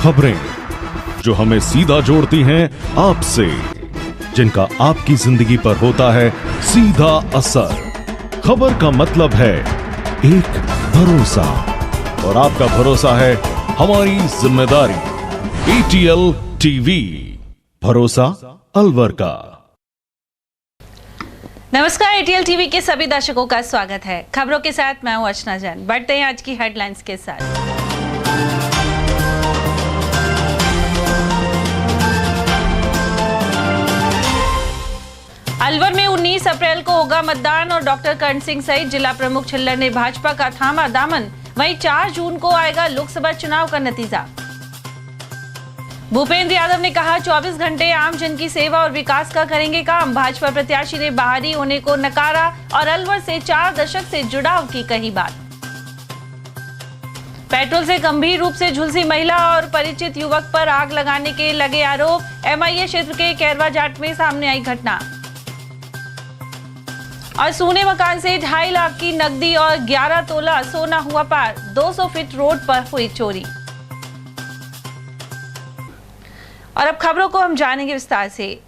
खबरें जो हमें सीधा जोड़ती हैं आपसे, जिनका आपकी जिंदगी पर होता है सीधा असर। खबर का मतलब है एक भरोसा, और आपका भरोसा है हमारी जिम्मेदारी। ATL टीवी, भरोसा अलवर का। नमस्कार, ATL टीवी के सभी दर्शकों का स्वागत है। खबरों के साथ मैं हूं अर्चना जैन। बढ़ते हैं आज की हेडलाइंस के साथ। अलवर में 19 अप्रैल को होगा मतदान और डॉक्टर कर्ण सिंह सहित जिला प्रमुख छिल्लर ने भाजपा का थामा दामन। वहीं 4 जून को आएगा लोकसभा चुनाव का नतीजा। भूपेंद्र यादव ने कहा 24 घंटे आम जन की सेवा और विकास का करेंगे काम। भाजपा प्रत्याशी ने बाहरी होने को नकारा और अलवर से 4 दशक से जुड़ाव की कही बात। पेट्रोल से गंभीर रूप से झुलसी महिला और परिचित युवक पर आग लगाने के लगे आरोप। MIA क्षेत्र के कैरवा जाट में सामने आई घटना। और सोने मकान से 2.5 लाख की नकदी और 11 तोला सोना हुआ पार। 200 फीट रोड पर हुई चोरी। और अब खबरों को हम जानेंगे विस्तार से।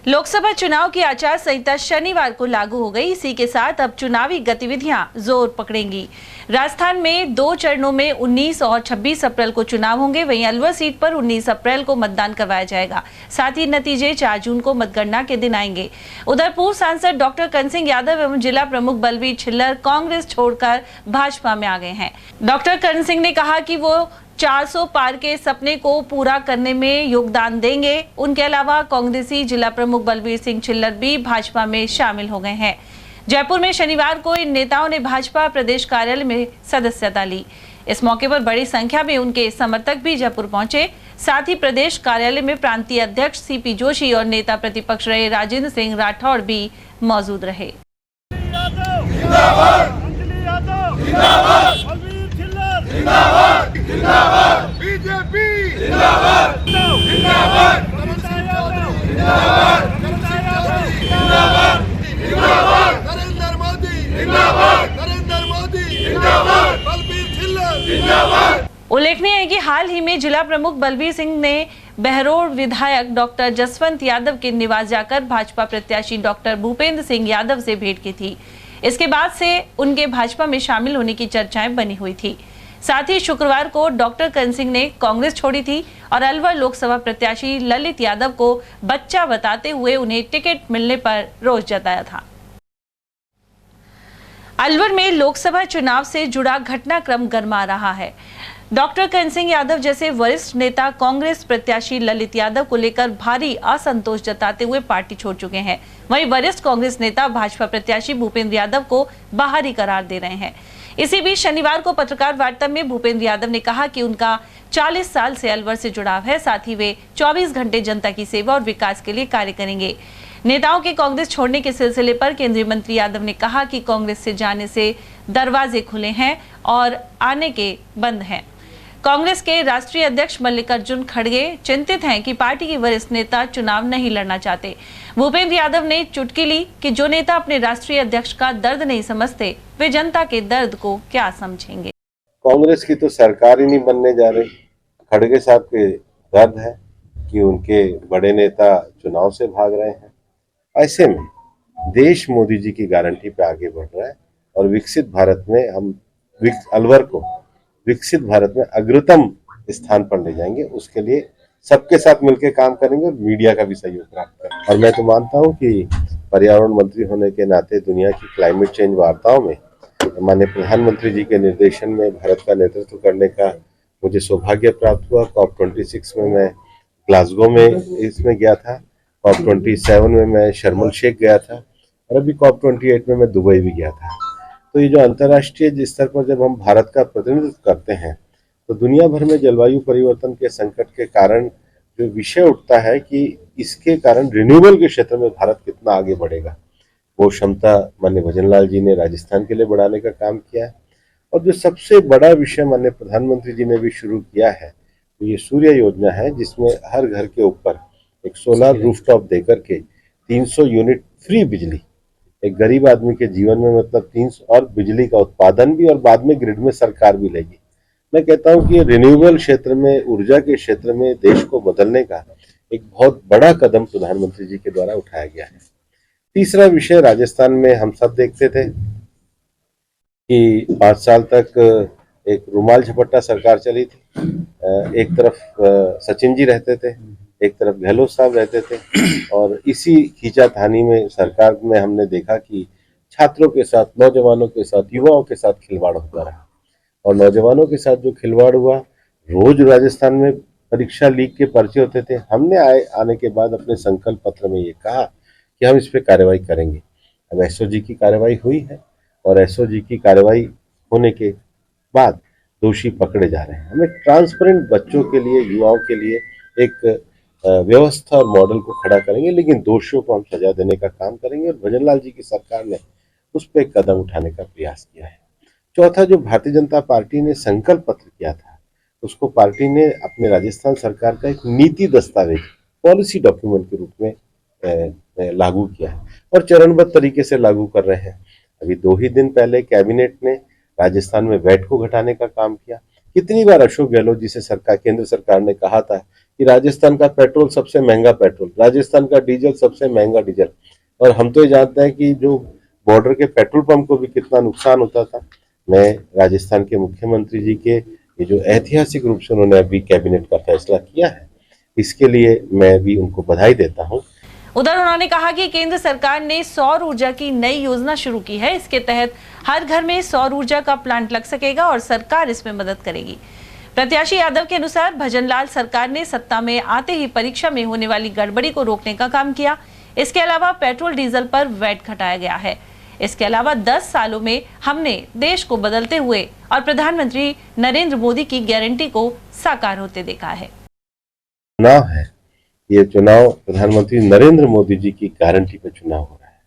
लोकसभा चुनाव की आचार संहिता शनिवार को लागू हो गई। इसी के साथ अब चुनावी गतिविधियां जोर पकड़ेंगी। राजस्थान में 2 चरणों में 19 और 26 अप्रैल को चुनाव होंगे। वहीं अलवर सीट पर 19 अप्रैल को मतदान करवाया जाएगा। साथ ही नतीजे 4 जून को मतगणना के दिन आएंगे। उधर पूर्व सांसद डॉक्टर कर्ण सिंह यादव एवं जिला प्रमुख बलवीर छिल्लर कांग्रेस छोड़कर भाजपा में आ गए हैं। डॉक्टर कर्ण सिंह ने कहा कि वो 400 पार के सपने को पूरा करने में योगदान देंगे। उनके अलावा कांग्रेसी जिला प्रमुख बलवीर सिंह छिल्लर भी भाजपा में शामिल हो गए हैं। जयपुर में शनिवार को इन नेताओं ने भाजपा प्रदेश कार्यालय में सदस्यता ली। इस मौके पर बड़ी संख्या में उनके समर्थक भी जयपुर पहुंचे। साथ ही प्रदेश कार्यालय में प्रांतीय अध्यक्ष CP जोशी और नेता प्रतिपक्ष रहे राजेंद्र सिंह राठौड़ भी मौजूद रहे। बीजेपी जिंदाबाद, जिंदाबाद, नरेंद्र मोदी जिंदाबाद, नरेंद्र मोदी जिंदाबाद, बलवीर छिल्लर जिंदाबाद। उल्लेखनीय है कि हाल ही में जिला प्रमुख बलवीर सिंह ने बहरोड़ विधायक डॉक्टर जसवंत यादव के निवास जाकर भाजपा प्रत्याशी डॉक्टर भूपेंद्र सिंह यादव से भेंट की थी। इसके बाद से उनके भाजपा में शामिल होने की चर्चाएं बनी हुई थी। साथ ही शुक्रवार को डॉक्टर कर्ण सिंह ने कांग्रेस छोड़ी थी और अलवर लोकसभा प्रत्याशी ललित यादव को बच्चा बताते हुए उन्हें टिकट मिलने पर रोष जताया था। अलवर में लोकसभा चुनाव से जुड़ा घटनाक्रम गरमा रहा है। डॉक्टर कर्ण सिंह यादव जैसे वरिष्ठ नेता कांग्रेस प्रत्याशी ललित यादव को लेकर भारी असंतोष जताते हुए पार्टी छोड़ चुके हैं। वहीं वरिष्ठ कांग्रेस नेता भाजपा प्रत्याशी भूपेंद्र यादव को बाहरी करार दे रहे हैं। इसी बीच शनिवार को पत्रकार वार्ता में भूपेंद्र यादव ने कहा कि उनका 40 साल से अलवर से जुड़ाव है। साथ ही वे 24 घंटे जनता की सेवा और विकास के लिए कार्य करेंगे। नेताओं के कांग्रेस छोड़ने के सिलसिले पर केंद्रीय मंत्री यादव ने कहा कि कांग्रेस से जाने से दरवाजे खुले हैं और आने के बंद हैं। कांग्रेस के राष्ट्रीय अध्यक्ष मल्लिकार्जुन खड़गे चिंतित हैं कि पार्टी के वरिष्ठ नेता चुनाव नहीं लड़ना चाहते। भूपेंद्र यादव ने चुटकी ली कि जो नेता अपने राष्ट्रीय अध्यक्ष का दर्द नहीं समझते, वे जनता के दर्द को क्या समझेंगे। कांग्रेस की तो सरकार ही नहीं बनने जा रही। खड़गे साहब के दर्द है कि उनके बड़े नेता चुनाव से भाग रहे हैं। ऐसे में देश मोदी जी की गारंटी पे आगे बढ़ रहा है और विकसित भारत में हम अलवर को विकसित भारत में अग्रतम स्थान पर ले जाएंगे। उसके लिए सबके साथ मिलकर काम करेंगे और मीडिया का भी सहयोग प्राप्त करेंगे। और मैं तो मानता हूं कि पर्यावरण मंत्री होने के नाते दुनिया की क्लाइमेट चेंज वार्ताओं में माननीय प्रधानमंत्री जी के निर्देशन में भारत का नेतृत्व करने का मुझे सौभाग्य प्राप्त हुआ। COP26 में मैं ग्लासगो में इसमें गया था, COP27 में मैं शर्म el शेख गया था और अभी COP28 में मैं दुबई भी गया था। तो ये जो अंतर्राष्ट्रीय स्तर पर जब हम भारत का प्रतिनिधित्व करते हैं तो दुनिया भर में जलवायु परिवर्तन के संकट के कारण जो विषय उठता है कि इसके कारण रिन्यूएबल के क्षेत्र में भारत कितना आगे बढ़ेगा, वो क्षमता माननीय भजन लाल जी ने राजस्थान के लिए बढ़ाने का काम किया है। और जो सबसे बड़ा विषय माननीय प्रधानमंत्री जी ने भी शुरू किया है तो ये सूर्य योजना है, जिसमें हर घर के ऊपर एक सोलर रूफटॉप देकर के 300 यूनिट फ्री बिजली एक गरीब आदमी के जीवन में मतलब 300 और बिजली का उत्पादन भी और बाद में ग्रिड में सरकार भी लेगी। मैं कहता हूं कि रिन्यूएबल क्षेत्र में, ऊर्जा के क्षेत्र में देश को बदलने का एक बहुत बड़ा कदम प्रधानमंत्री जी के द्वारा उठाया गया है। तीसरा विषय, राजस्थान में हम सब देखते थे कि 5 साल तक एक रुमाल झपट्टा सरकार चली थी। एक तरफ सचिन जी रहते थे, एक तरफ गहलोत साहब रहते थे, और इसी खींचातानी में सरकार में हमने देखा कि छात्रों के साथ, नौजवानों के साथ, युवाओं के साथ खिलवाड़ होता रहा। और नौजवानों के साथ जो खिलवाड़ हुआ, रोज राजस्थान में परीक्षा लीक के पर्चे होते थे। हमने आने के बाद अपने संकल्प पत्र में ये कहा कि हम इस पे कार्रवाई करेंगे। अब एसओजी की कार्रवाई हुई है, और एसओजी की कार्रवाई होने के बाद दोषी पकड़े जा रहे हैं। हमें ट्रांसपेरेंट बच्चों के लिए, युवाओं के लिए एक व्यवस्था और मॉडल को खड़ा करेंगे, लेकिन दोषियों को हम सजा देने का काम करेंगे। और भजन लाल जी की सरकार ने उस पर कदम उठाने का प्रयास किया है। चौथा, जो भारतीय जनता पार्टी ने संकल्प पत्र किया था, उसको पार्टी ने अपने राजस्थान सरकार का एक नीति दस्तावेज, पॉलिसी डॉक्यूमेंट के रूप में लागू किया है, और चरणबद्ध तरीके से लागू कर रहे हैं। अभी 2 ही दिन पहले कैबिनेट ने राजस्थान में वैट को घटाने का काम किया। कितनी बार अशोक गहलोत जी से सरकार, केंद्र सरकार ने कहा था कि राजस्थान का पेट्रोल सबसे महंगा पेट्रोल, राजस्थान का डीजल सबसे महंगा डीजल, और हम तो ये जानते हैं कि जो बॉर्डर के पेट्रोल पंप को भी कितना नुकसान होता था। मैं राजस्थान के मुख्यमंत्री जी के ये जो ऐतिहासिक रूप से उन्होंने अभी कैबिनेट का फैसला किया है, इसके लिए मैं भी उनको बधाई देता हूँ। उधर उन्होंने कहा कि केंद्र सरकार ने सौर ऊर्जा की नई योजना शुरू की है। इसके तहत हर घर में सौर ऊर्जा का प्लांट लग सकेगा और सरकार इसमें मदद करेगी। प्रत्याशी यादव के अनुसार भजनलाल सरकार ने सत्ता में आते ही परीक्षा में होने वाली गड़बड़ी को रोकने का काम किया। इसके अलावा पेट्रोल डीजल पर वैट घटाया गया है। इसके अलावा 10 सालों में हमने देश को बदलते हुए और प्रधानमंत्री नरेंद्र मोदी की गारंटी को साकार होते देखा है। चुनाव है, ये चुनाव प्रधानमंत्री नरेंद्र मोदी जी की गारंटी पे चुनाव हो रहा है।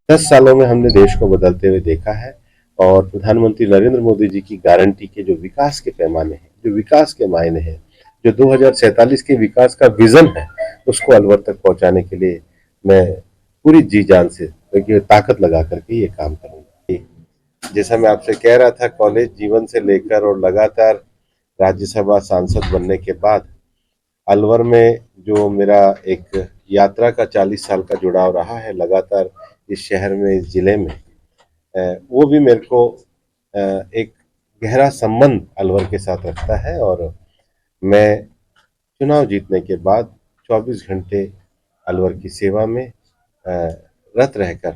10 सालों में हमने देश को बदलते हुए देखा है, और प्रधानमंत्री नरेंद्र मोदी जी की गारंटी के जो विकास के पैमाने हैं, जो विकास के मायने हैं, जो 2047 के विकास का विजन है, उसको अलवर तक पहुंचाने के लिए मैं पूरी जी जान से ताकत लगा करके ये काम करूंगा। जैसा मैं आपसे कह रहा था, कॉलेज जीवन से लेकर और लगातार राज्यसभा सांसद बनने के बाद अलवर में जो मेरा एक यात्रा का 40 साल का जुड़ाव रहा है लगातार इस शहर में, इस जिले में, वो भी मेरे को एक गहरा संबंध अलवर के साथ रखता है। और मैं चुनाव जीतने के बाद 24 घंटे अलवर की सेवा में रत रहकर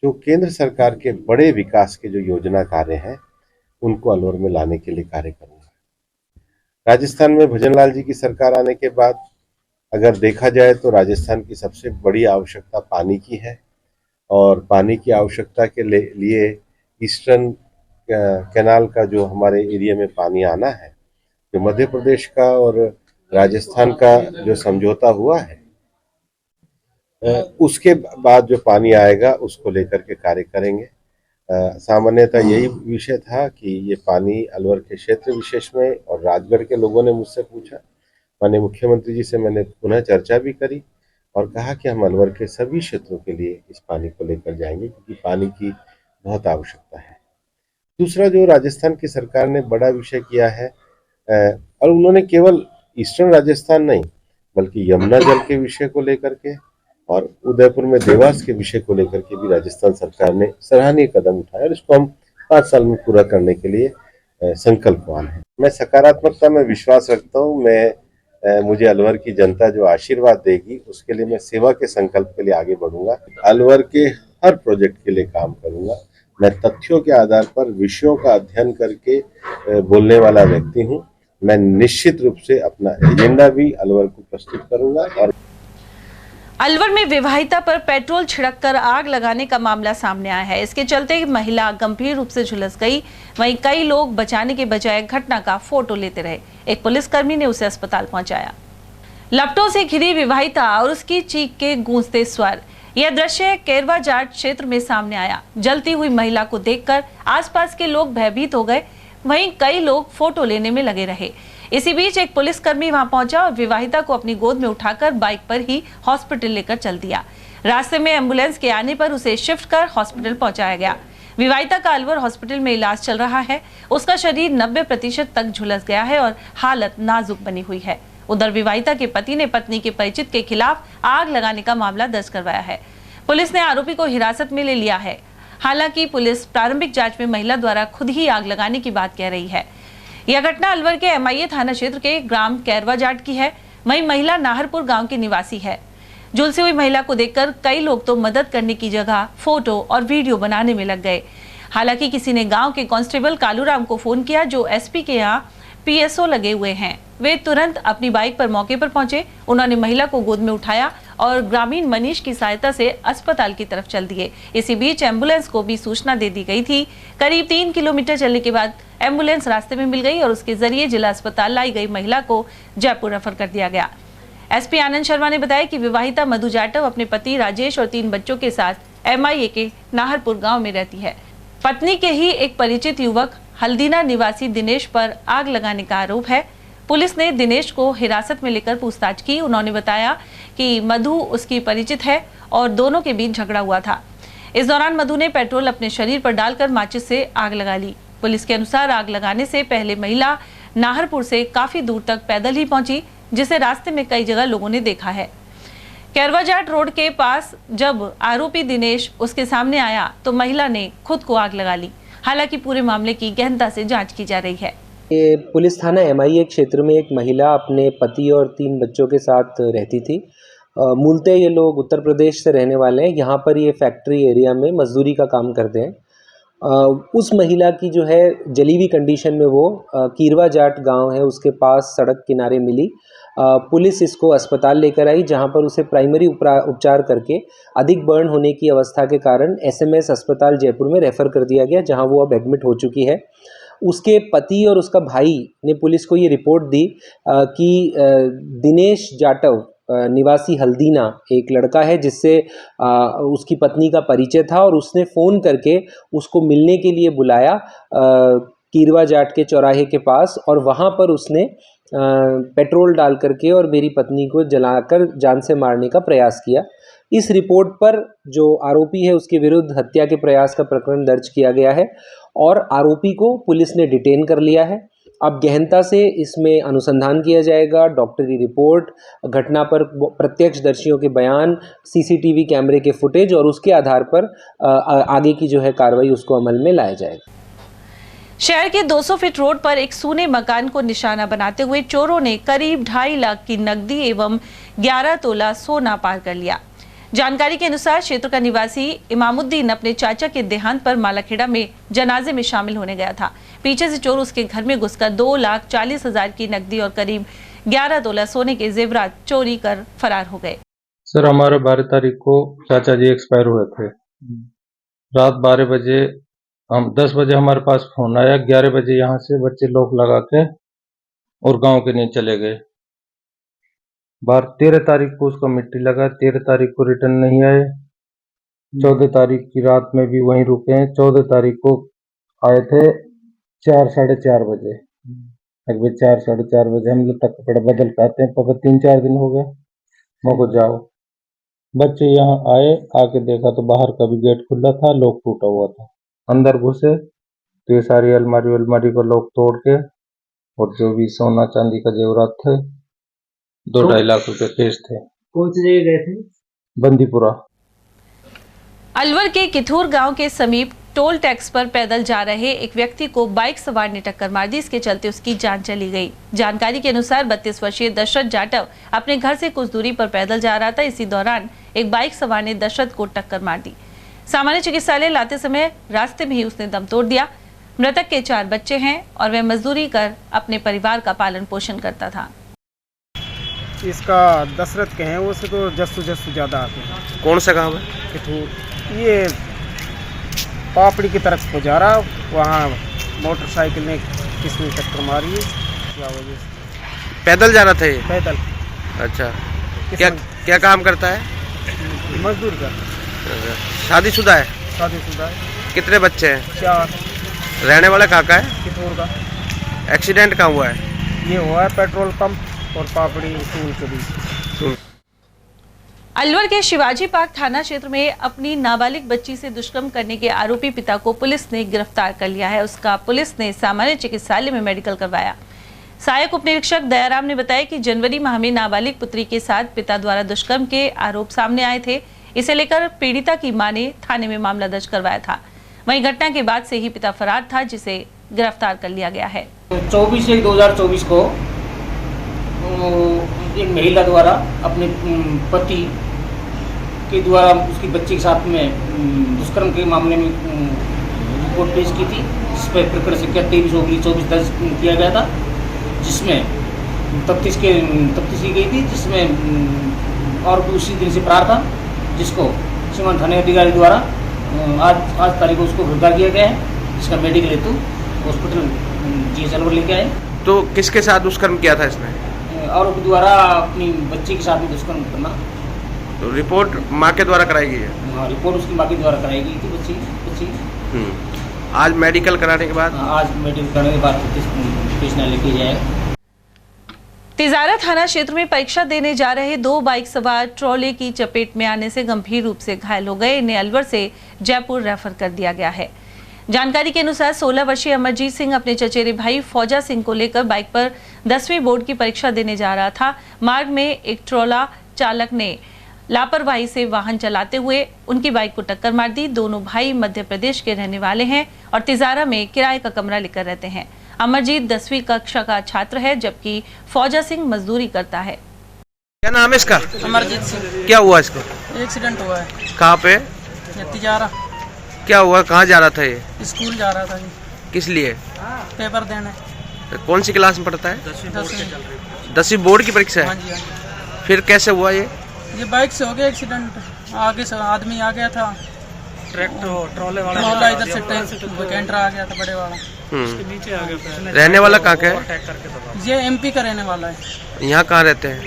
जो केंद्र सरकार के बड़े विकास के जो योजना कार्य हैं, उनको अलवर में लाने के लिए कार्य करूंगा। राजस्थान में भजनलाल जी की सरकार आने के बाद अगर देखा जाए तो राजस्थान की सबसे बड़ी आवश्यकता पानी की है, और पानी की आवश्यकता के लिए ईस्टर्न कैनाल का जो हमारे एरिया में पानी आना है, जो मध्य प्रदेश का और राजस्थान का जो समझौता हुआ है, उसके बाद जो पानी आएगा उसको लेकर के कार्य करेंगे। सामान्यतः यही विषय था कि ये पानी अलवर के क्षेत्र विशेष में, और राजगढ़ के लोगों ने मुझसे पूछा, माननीय मुख्यमंत्री जी से मैंने पुनः चर्चा भी करी और कहा कि हम अलवर के सभी क्षेत्रों के लिए इस पानी को लेकर जाएंगे, क्योंकि पानी की बहुत आवश्यकता है। दूसरा, जो राजस्थान की सरकार ने बड़ा विषय किया है, और उन्होंने केवल ईस्टर्न राजस्थान नहीं बल्कि यमुना जल के विषय को लेकर के और उदयपुर में देवास के विषय को लेकर के भी राजस्थान सरकार ने सराहनीय कदम उठाया, और इसको हम 5 साल में पूरा करने के लिए संकल्पवान है। मैं सकारात्मकता में विश्वास रखता हूँ। मुझे अलवर की जनता जो आशीर्वाद देगी, उसके लिए मैं सेवा के संकल्प के लिए आगे बढ़ूंगा। अलवर के हर प्रोजेक्ट के लिए काम करूंगा। मैं तथ्यों के आधार पर विषयों का अध्ययन करके बोलने वाला व्यक्ति हूँ। मैं निश्चित रूप से अपना एजेंडा भी अलवर को प्रस्तुत करूंगा। और अलवर में विवाहिता पर पेट्रोल छिड़ककर आग लगाने का मामला सामने आया है। इसके चलते महिला गंभीर रूप से झुलस गई। वहीं कई लोग बचाने के बजाय घटना का फोटो लेते रहे। एक पुलिसकर्मी ने उसे अस्पताल पहुंचाया। लपटों से घिरी विवाहिता और उसकी चीख के गूंजते स्वर। यह दृश्य केरवा जाट क्षेत्र में सामने आया। जलती हुई महिला को देखकर आसपास के लोग भयभीत हो गए। वहीं कई लोग फोटो लेने में लगे रहे। इसी बीच एक पुलिसकर्मी वहां पहुंचा और विवाहिता को अपनी गोद में उठाकर बाइक पर ही हॉस्पिटल लेकर चल दिया। रास्ते में एम्बुलेंस के आने पर उसे शिफ्ट कर हॉस्पिटल पहुंचाया गया। विवाहिता का अलवर हॉस्पिटल में इलाज चल रहा है। उसका शरीर 90% तक झुलस गया है और हालत नाजुक बनी हुई है। उधर विवाहिता के पति ने पत्नी के परिचित के खिलाफ आग लगाने का मामला दर्ज करवाया है। पुलिस ने आरोपी को हिरासत में ले लिया है। हालांकि पुलिस प्रारंभिक जांच में महिला द्वारा खुद ही आग लगाने की बात कह रही है। यह घटना अलवर के MIA थाना क्षेत्र के ग्राम कैरवा जाट की है। वहीं महिला नाहरपुर गांव की निवासी है। झुलसी हुई महिला को देखकर कई लोग तो मदद करने की जगह फोटो और वीडियो बनाने में लग गए। हालांकि किसी ने गांव के कांस्टेबल कालूराम को फोन किया, जो SP के यहाँ PSO लगे हुए हैं। वे तुरंत अपनी बाइक पर मौके पर पहुंचे। उन्होंने महिला को गोद में उठाया और ग्रामीण मनीष की सहायता से अस्पताल की तरफ चल दिए। इसी बीच एम्बुलेंस को भी सूचना दे दी गई थी। करीब 3 किलोमीटर चलने के बाद एम्बुलेंस रास्ते में मिल गई और उसके जरिए जिला अस्पताल लाई गई महिला को जयपुर रेफर कर दिया गया। SP आनंद शर्मा ने बताया कि विवाहिता मधु जाटव अपने पति राजेश और 3 बच्चों के साथ MIA के नाहरपुर गांव में रहती है। पत्नी के ही एक परिचित युवक हल्दीना निवासी दिनेश पर आग लगाने का आरोप है। पुलिस ने दिनेश को हिरासत में लेकर पूछताछ की। उन्होंने बताया कि मधु उसकी परिचित है और दोनों के बीच झगड़ा हुआ था। इस दौरान मधु ने पेट्रोल अपने शरीर पर डालकर माचिस से आग लगा ली। पुलिस के अनुसार आग लगाने से पहले महिला नाहरपुर से काफी दूर तक पैदल ही पहुंची, जिसे रास्ते में कई जगह लोगों ने देखा है। कैरवाजाट रोड के पास जब आरोपी दिनेश उसके सामने आया तो महिला ने खुद को आग लगा ली। हालांकि पूरे मामले की गहनता से जांच की जा रही है। ये पुलिस थाना MIA क्षेत्र में एक महिला अपने पति और 3 बच्चों के साथ रहती थी। मूलतः ये लोग उत्तर प्रदेश से रहने वाले हैं। यहाँ पर ये फैक्ट्री एरिया में मजदूरी का काम करते हैं। उस महिला की जो है जली हुई कंडीशन में वो कीरवा जाट गांव है उसके पास सड़क किनारे मिली। पुलिस इसको अस्पताल लेकर आई, जहां पर उसे प्राइमरी उपचार करके अधिक बर्न होने की अवस्था के कारण SMS अस्पताल जयपुर में रेफ़र कर दिया गया, जहां वो अब एडमिट हो चुकी है। उसके पति और उसका भाई ने पुलिस को ये रिपोर्ट दी कि दिनेश जाटव निवासी हल्दीना एक लड़का है जिससे उसकी पत्नी का परिचय था और उसने फ़ोन करके उसको मिलने के लिए बुलाया कीरवा जाट के चौराहे के पास, और वहाँ पर उसने पेट्रोल डाल करके और मेरी पत्नी को जलाकर जान से मारने का प्रयास किया। इस रिपोर्ट पर जो आरोपी है उसके विरुद्ध हत्या के प्रयास का प्रकरण दर्ज किया गया है और आरोपी को पुलिस ने डिटेन कर लिया है। अब गहनता से इसमें अनुसंधान किया जाएगा। डॉक्टरी रिपोर्ट, घटना पर प्रत्यक्षदर्शियों के बयान, CCTV कैमरे के फुटेज और उसके आधार पर आगे की जो है कार्रवाई उसको अमल में लाया जाएगा। शहर के 200 फीट रोड पर एक सूने मकान को निशाना बनाते हुए चोरों ने करीब 2.5 लाख की नकदी एवं 11 तोला सोना पार कर लिया। जानकारी के अनुसार क्षेत्र का निवासी इमामुद्दीन अपने चाचा के देहांत पर मालाखेड़ा में जनाजे में शामिल होने गया था। पीछे से चोर उसके घर में घुसकर 2,40,000 की नकदी और करीब 11 तोला सोने के जेवरात चोरी कर फरार हो गए। सर, हमारे 12 तारीख को चाचा जी एक्सपायर हुए थे। रात 12 बजे 10 बजे हमारे पास फोन आया। 11 बजे यहाँ से बच्चे लॉक लगा के और गांव के नहीं चले गए। 13 तारीख को उसका मिट्टी लगा। 13 तारीख को रिटर्न नहीं आए। 14 तारीख की रात में भी वहीं रुके हैं। 14 तारीख को आए थे 4 साढ़े 4 बजे। लगभग 4 साढ़े 4 बजे हम लोग तक कपड़ा बदल के आते हैं। पापा 3-4 दिन हो गए, मैं को जाओ। बच्चे यहाँ आए, आके देखा तो बाहर का भी गेट खुला था, लॉक टूटा हुआ था। अंदर घुसे तो ये सारी अलमारी को लॉक तोड़ के और जो भी सोना चांदी का जेवरात थे 2-2.5 लाख रुपए केस थे। कौन सी जगह गए थे? बंदीपुरा। अलवर के किथूर गांव के समीप टोल टैक्स पर पैदल जा रहे एक व्यक्ति को बाइक सवार ने टक्कर मार दी। इसके चलते उसकी जान चली गई। जानकारी के अनुसार 32 वर्षीय दशरथ जाटव अपने घर से कुछ दूरी पर पैदल जा रहा था। इसी दौरान एक बाइक सवार ने दशरथ को टक्कर मार दी। सामान्य चिकित्सालय लाते समय रास्ते में ही उसने दम तोड़ दिया। मृतक के 4 बच्चे हैं और वह मजदूरी कर अपने परिवार का पालन पोषण करता था। इसका दशरथ के हैं, वो से तो जस्सू ज़्यादा आते हैं। कौन सा गांव है? किथूर। ये पापड़ी की तरफ को जा रहा, वहाँ मोटरसाइकिल ने किसने टक्कर मारी है, क्या वजह से। पैदल जा रहा था ये? पैदल। अच्छा, क्या काम करता है? मजदूर का। शादीशुदा है? शादीशुदा है। कितने बच्चे हैं? 4। रहने वाला कहाँ का है? किथूर का। एक्सीडेंट कहाँ हुआ है? ये हुआ है पेट्रोल पंप और पापड़ी स्कूल के बीच। अलवर के शिवाजी पार्क थाना क्षेत्र में अपनी नाबालिग बच्ची से दुष्कर्म करने के आरोपी पिता को पुलिस ने गिरफ्तार कर लिया है। उसका पुलिस ने सामान्य चिकित्सालय में मेडिकल करवाया। सहायक उप निरीक्षक दयाराम ने बताया कि जनवरी माह में नाबालिग पुत्री के साथ पिता द्वारा दुष्कर्म के आरोप सामने आए थे। इसे लेकर पीड़िता की मां ने थाने में मामला दर्ज करवाया था। वहीं घटना के बाद से ही पिता फरार था, जिसे गिरफ्तार कर लिया गया है। 24/1/2024 को एक महिला द्वारा अपने पति के द्वारा उसकी बच्ची के साथ में दुष्कर्म के मामले में रिपोर्ट पेश की थी, जिस पर प्रकरण संख्या 23/24 दर्ज किया गया था, जिसमें तफ्तीश की गई थी, जिसमें और उसी दिन से फरार था, जिसको सीमांत थाने अधिकारी द्वारा आज तारीख को उसको गिरफ्तार किया गया है, जिसका मेडिकल हेतु हॉस्पिटल GH अलवर लेके आए। तो किसके साथ दुष्कर्म किया था इसने? आरोपी द्वारा अपनी बच्ची के साथ में दुष्कर्म करना। तो रिपोर्ट माँ के द्वारा कराई गई है? हाँ, रिपोर्ट उसकी माँ के द्वारा कराई गई थी बच्ची। आज मेडिकल कराने के बाद? आज मेडिकल कराने के बाद पेशना लेके जाएगा। तिजारा थाना क्षेत्र में परीक्षा देने जा रहे 2 बाइक सवार ट्रॉले की चपेट में आने से गंभीर रूप से घायल हो गए। इन्हें अलवर से जयपुर रेफर कर दिया गया है। जानकारी के अनुसार 16 वर्षीय अमरजीत सिंह अपने चचेरे भाई फौजा सिंह को लेकर बाइक पर 10वीं बोर्ड की परीक्षा देने जा रहा था। मार्ग में एक ट्रॉला चालक ने लापरवाही से वाहन चलाते हुए उनकी बाइक को टक्कर मार दी। दोनों भाई मध्य प्रदेश के रहने वाले हैं और तिजारा में किराए का कमरा लेकर रहते हैं। अमरजीत 10वीं कक्षा का छात्र है, जबकि फौजा सिंह मजदूरी करता है। क्या नाम है इसका? अमरजीत सिंह। क्या हुआ इसको? एक्सीडेंट हुआ है। कहाँ पे? तिजारा। क्या हुआ? कहाँ जा रहा था ये? स्कूल जा रहा था ये। किस लिए? पेपर देने। कौन सी क्लास में पढ़ता है? 10वीं बोर्ड की परीक्षा है? हाँ जी, हाँ जी। फिर कैसे हुआ ये? बाइक से हो गया एक्सीडेंट। आगे से आदमी आ गया था, ट्रॉले वाला इधर से कैंटर आ गया था बड़े वाला, उसके नीचे आ गया। रहने वाला कहाँ का है? ये MP का रहने वाला है। यहाँ कहाँ रहते हैं?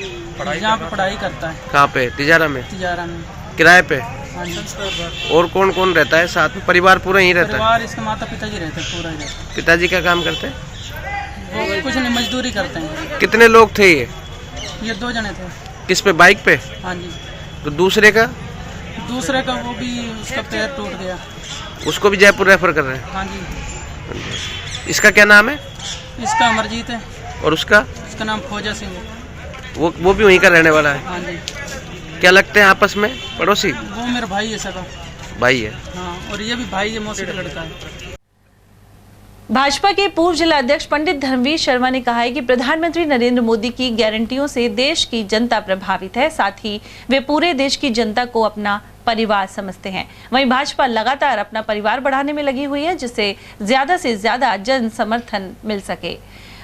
यहाँ पे पढ़ाई करता है। कहाँ पे? तिजारा में? तिजारा में। किराए पे? हाँ जी। और कौन कौन रहता है साथ में? परिवार पूरा यहीं रहता है? परिवार इसके माता पिताजी रहते हैं, पूरा ही रहते हैं। पिताजी क्या काम करते हैं? वो कुछ नहीं, मजदूरी करते हैं। कितने लोग थे ये? 2 जने थे। किस पे? बाइक पे? हाँ जी। तो दूसरे का वो भी उसका पैर टूट गया, उसको भी जयपुर रेफर कर रहे हैं? हाँ जी। इसका क्या नाम है? इसका अमरजीत है। और उसका नाम फौजा सिंह है। वो भी वहीं का रहने वाला है? हाँ जी। क्या लगते हैं आपस में? पड़ोसी? वो मेरा भाई है, सगा भाई है। हाँ, और ये भी भाई है, मौसी का लड़का है। भाजपा के पूर्व जिला अध्यक्ष पंडित धर्मवीर शर्मा ने कहा है कि प्रधानमंत्री नरेंद्र मोदी की गारंटियों से देश की जनता प्रभावित है। साथ ही वे पूरे देश की जनता को अपना परिवार समझते हैं। वहीं भाजपा लगातार अपना परिवार बढ़ाने में लगी हुई है, जिससे ज्यादा से ज्यादा जन समर्थन मिल सके।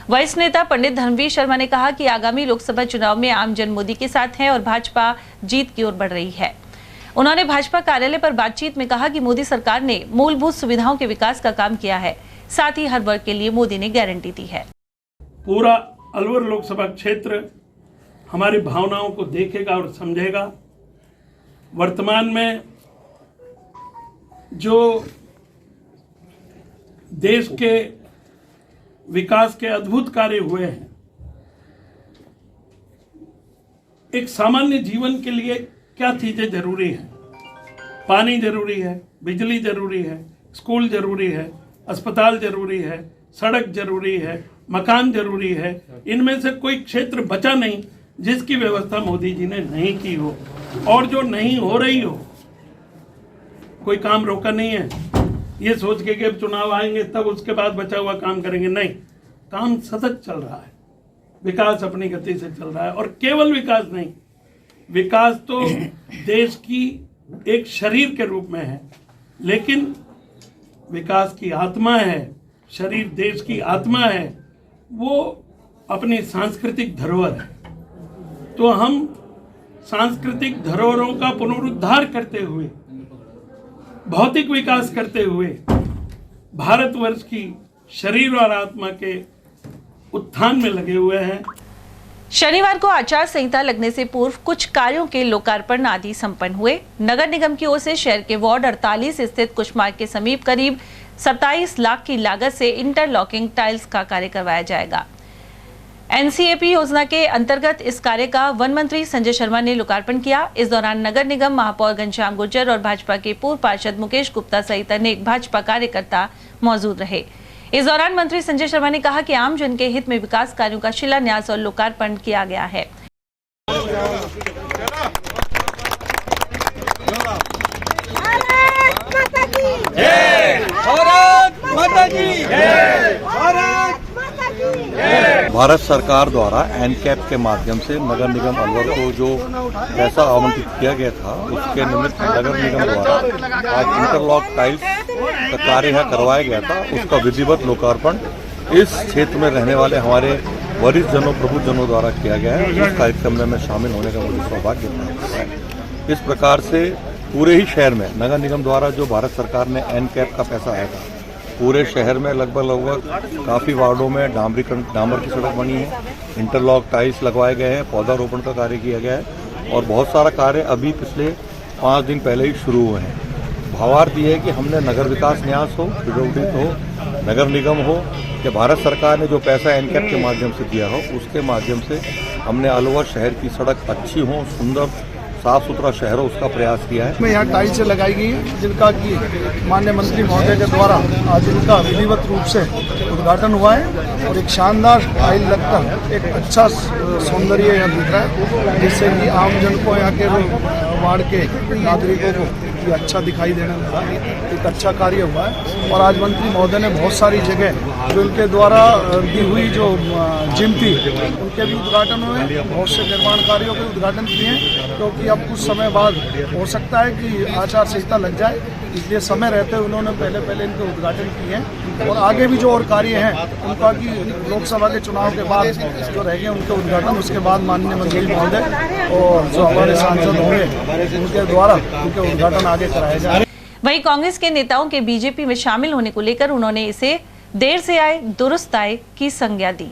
वरिष्ठ नेता पंडित धर्मवीर शर्मा ने कहा कि आगामी लोकसभा चुनाव में आम जन मोदी के साथ हैं और भाजपा जीत की ओर बढ़ रही है। उन्होंने भाजपा कार्यालय पर बातचीत में कहा कि मोदी सरकार ने मूलभूत सुविधाओं के विकास का काम किया है, साथ ही हर वर्ग के लिए मोदी ने गारंटी दी है। पूरा अलवर लोकसभा क्षेत्र हमारी भावनाओं को देखेगा और समझेगा। वर्तमान में जो देश के विकास के अद्भुत कार्य हुए हैं, एक सामान्य जीवन के लिए क्या चीजें जरूरी हैं? पानी जरूरी है, बिजली जरूरी है, स्कूल जरूरी है, अस्पताल जरूरी है, सड़क जरूरी है, मकान जरूरी है। इनमें से कोई क्षेत्र बचा नहीं जिसकी व्यवस्था मोदी जी ने नहीं की हो, और जो नहीं हो रही हो, कोई काम रोका नहीं है ये सोच के कि अब चुनाव आएंगे तब उसके बाद बचा हुआ काम करेंगे। नहीं, काम सतत चल रहा है, विकास अपनी गति से चल रहा है। और केवल विकास नहीं, विकास तो देश की एक शरीर के रूप में है, लेकिन विकास की आत्मा है, शरीर देश की आत्मा है, वो अपनी सांस्कृतिक धरोहर है। तो हम सांस्कृतिक धरोहरों का पुनरुद्धार करते हुए, भौतिक विकास करते हुए, भारतवर्ष की शरीर और आत्मा के उत्थान में लगे हुए हैं। शनिवार को आचार संहिता लगने से पूर्व कुछ कार्यों के लोकार्पण आदि संपन्न हुए। नगर निगम की ओर से शहर के वार्ड 48 स्थित कुछ मार्ग के समीप करीब 27 लाख की लागत से इंटरलॉकिंग टाइल्स का कार्य करवाया जाएगा। NCAP योजना के अंतर्गत इस कार्य का वन मंत्री संजय शर्मा ने लोकार्पण किया। इस दौरान नगर निगम महापौर घनश्याम गुर्जर और भाजपा के पूर्व पार्षद मुकेश गुप्ता सहित अनेक भाजपा कार्यकर्ता मौजूद रहे। इस दौरान मंत्री संजय शर्मा ने कहा कि आम जन के हित में विकास कार्यों का शिलान्यास और लोकार्पण किया गया है। भारत सरकार द्वारा एनकैप के माध्यम से नगर निगम अलवर को जो पैसा आवंटित किया गया था, उसके निमित्त नगर निगम द्वारा आज इंटरलॉक टाइल्स का कार्य यहाँ करवाया गया था। उसका विधिवत लोकार्पण इस क्षेत्र में रहने वाले हमारे वरिष्ठ जनों, प्रबुद्धजनों द्वारा किया गया है। इस कार्यक्रम में शामिल होने का मुझे सौभाग्य प्राप्त हुआ है। इस प्रकार से पूरे ही शहर में नगर निगम द्वारा जो भारत सरकार ने एनकैप का पैसा आया था, पूरे शहर में लगभग काफ़ी वार्डों में डामर की सड़क बनी है, इंटरलॉक टाइल्स लगवाए गए हैं, पौधारोपण का कार्य किया गया है और बहुत सारा कार्य अभी पिछले 5 दिन पहले ही शुरू हुए हैं। भावार्थ ये है कि हमने नगर विकास न्यास हो, PWD हो, नगर निगम हो, कि भारत सरकार ने जो पैसा एनकैप के माध्यम से दिया हो, उसके माध्यम से हमने अलवर शहर की सड़क अच्छी हो, सुंदर साफ सुथरा शहर हो, उसका प्रयास किया है। यहाँ टाइल्स लगाई गई है, जिनका कि माननीय मंत्री महोदय के द्वारा आज इनका विधिवत रूप से उद्घाटन हुआ है और एक शानदार टाइल लगकर एक अच्छा सौंदर्य यहाँ दिख रहा है, जिससे कि आम जन को, यहाँ के वार्ड के नागरिकों को ये अच्छा दिखाई देने लगा। एक अच्छा कार्य हुआ है और आज मंत्री महोदय ने बहुत सारी जगह जो इनके द्वारा दी हुई जो जिम थी, उनके भी उद्घाटन हुए, बहुत से निर्माण कार्यों के उद्घाटन किए हैं, क्योंकि अब कुछ समय बाद हो सकता है कि आचार संहिता लग जाए, इसलिए समय रहते हुए उन्होंने पहले इनके उद्घाटन किए हैं और आगे भी जो और कार्य हैं उनका कि लोकसभा के चुनाव के बाद जो रह गए उनके उद्घाटन, उसके बाद माननीय मंत्री महोदय और जो हमारे सांसद होंगे उनके द्वारा उनके उद्घाटन आगे कराया जाए। वहीं कांग्रेस के नेताओं के बीजेपी में शामिल होने को लेकर उन्होंने इसे देर से आए दुरुस्त आए की संज्ञा दी।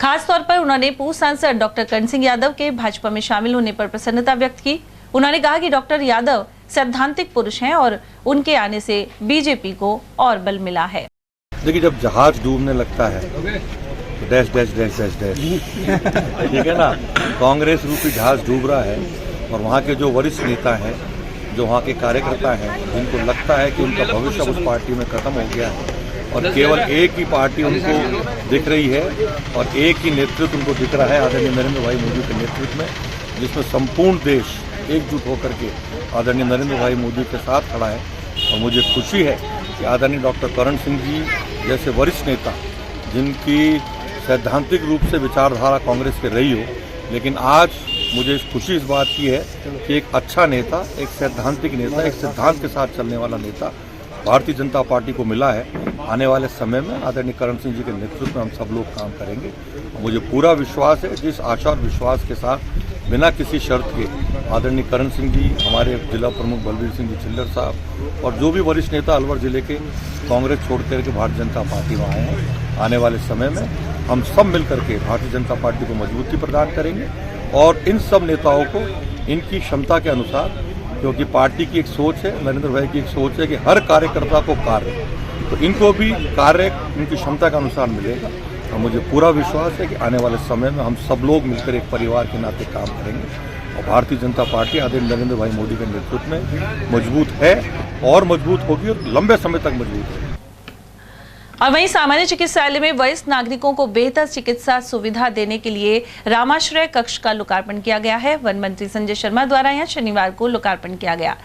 खासतौर पर उन्होंने पूर्व सांसद डॉक्टर करण सिंह यादव के भाजपा में शामिल होने पर प्रसन्नता व्यक्त की। उन्होंने कहा कि डॉक्टर यादव सैद्धांतिक पुरुष हैं और उनके आने से बीजेपी को और बल मिला है। देखिए, जब जहाज डूबने लगता है तो dash dash dash dash dash, ठीक है ना। कांग्रेस रूपी जहाज डूब रहा है और वहाँ के जो वरिष्ठ नेता हैं, जो वहाँ के कार्यकर्ता हैं, जिनको लगता है कि उनका भविष्य उस पार्टी में खत्म हो गया है और केवल एक ही पार्टी उनको दिख रही है और एक ही नेतृत्व उनको दिख रहा है, आदरणीय नरेंद्र भाई मोदी के नेतृत्व में, जिसमें संपूर्ण देश एकजुट होकर के आदरणीय नरेंद्र भाई मोदी के साथ खड़ा है। और मुझे खुशी है कि आदरणीय डॉक्टर करण सिंह जी जैसे वरिष्ठ नेता, जिनकी सैद्धांतिक रूप से विचारधारा कांग्रेस की रही हो, लेकिन आज मुझे खुशी इस बात की है कि एक अच्छा नेता, एक सैद्धांतिक नेता, एक सिद्धांत के साथ चलने वाला नेता भारतीय जनता पार्टी को मिला है। आने वाले समय में आदरणीय करण सिंह जी के नेतृत्व में हम सब लोग काम करेंगे। मुझे पूरा विश्वास है, जिस आशा और विश्वास के साथ बिना किसी शर्त के आदरणीय करण सिंह जी, हमारे जिला प्रमुख बलबीर सिंह जी चिल्लर साहब और जो भी वरिष्ठ नेता अलवर जिले के कांग्रेस छोड़ करके भारतीय जनता पार्टी में आए हैं, आने वाले समय में हम सब मिलकर के भारतीय जनता पार्टी को मजबूती प्रदान करेंगे और इन सब नेताओं को इनकी क्षमता के अनुसार, क्योंकि पार्टी की एक सोच है, नरेंद्र भाई की एक सोच है कि हर कार्यकर्ता को कार्य, तो इनको भी कार्य इनकी क्षमता के अनुसार मिलेगा और मुझे पूरा विश्वास है कि आने वाले समय में हम सब लोग मिलकर एक परिवार के नाते काम करेंगे और भारतीय जनता पार्टी आदरणीय नरेंद्र भाई मोदी के नेतृत्व में मजबूत है और मजबूत होगी और लंबे समय तक मजबूत होगी। और वहीं सामान्य चिकित्सालय में वरिष्ठ नागरिकों को बेहतर चिकित्सा सुविधा देने के लिए रामाश्रय कक्ष का लोकार्पण किया गया है। वन मंत्री संजय शर्मा द्वारा यहां शनिवार को लोकार्पण किया गया।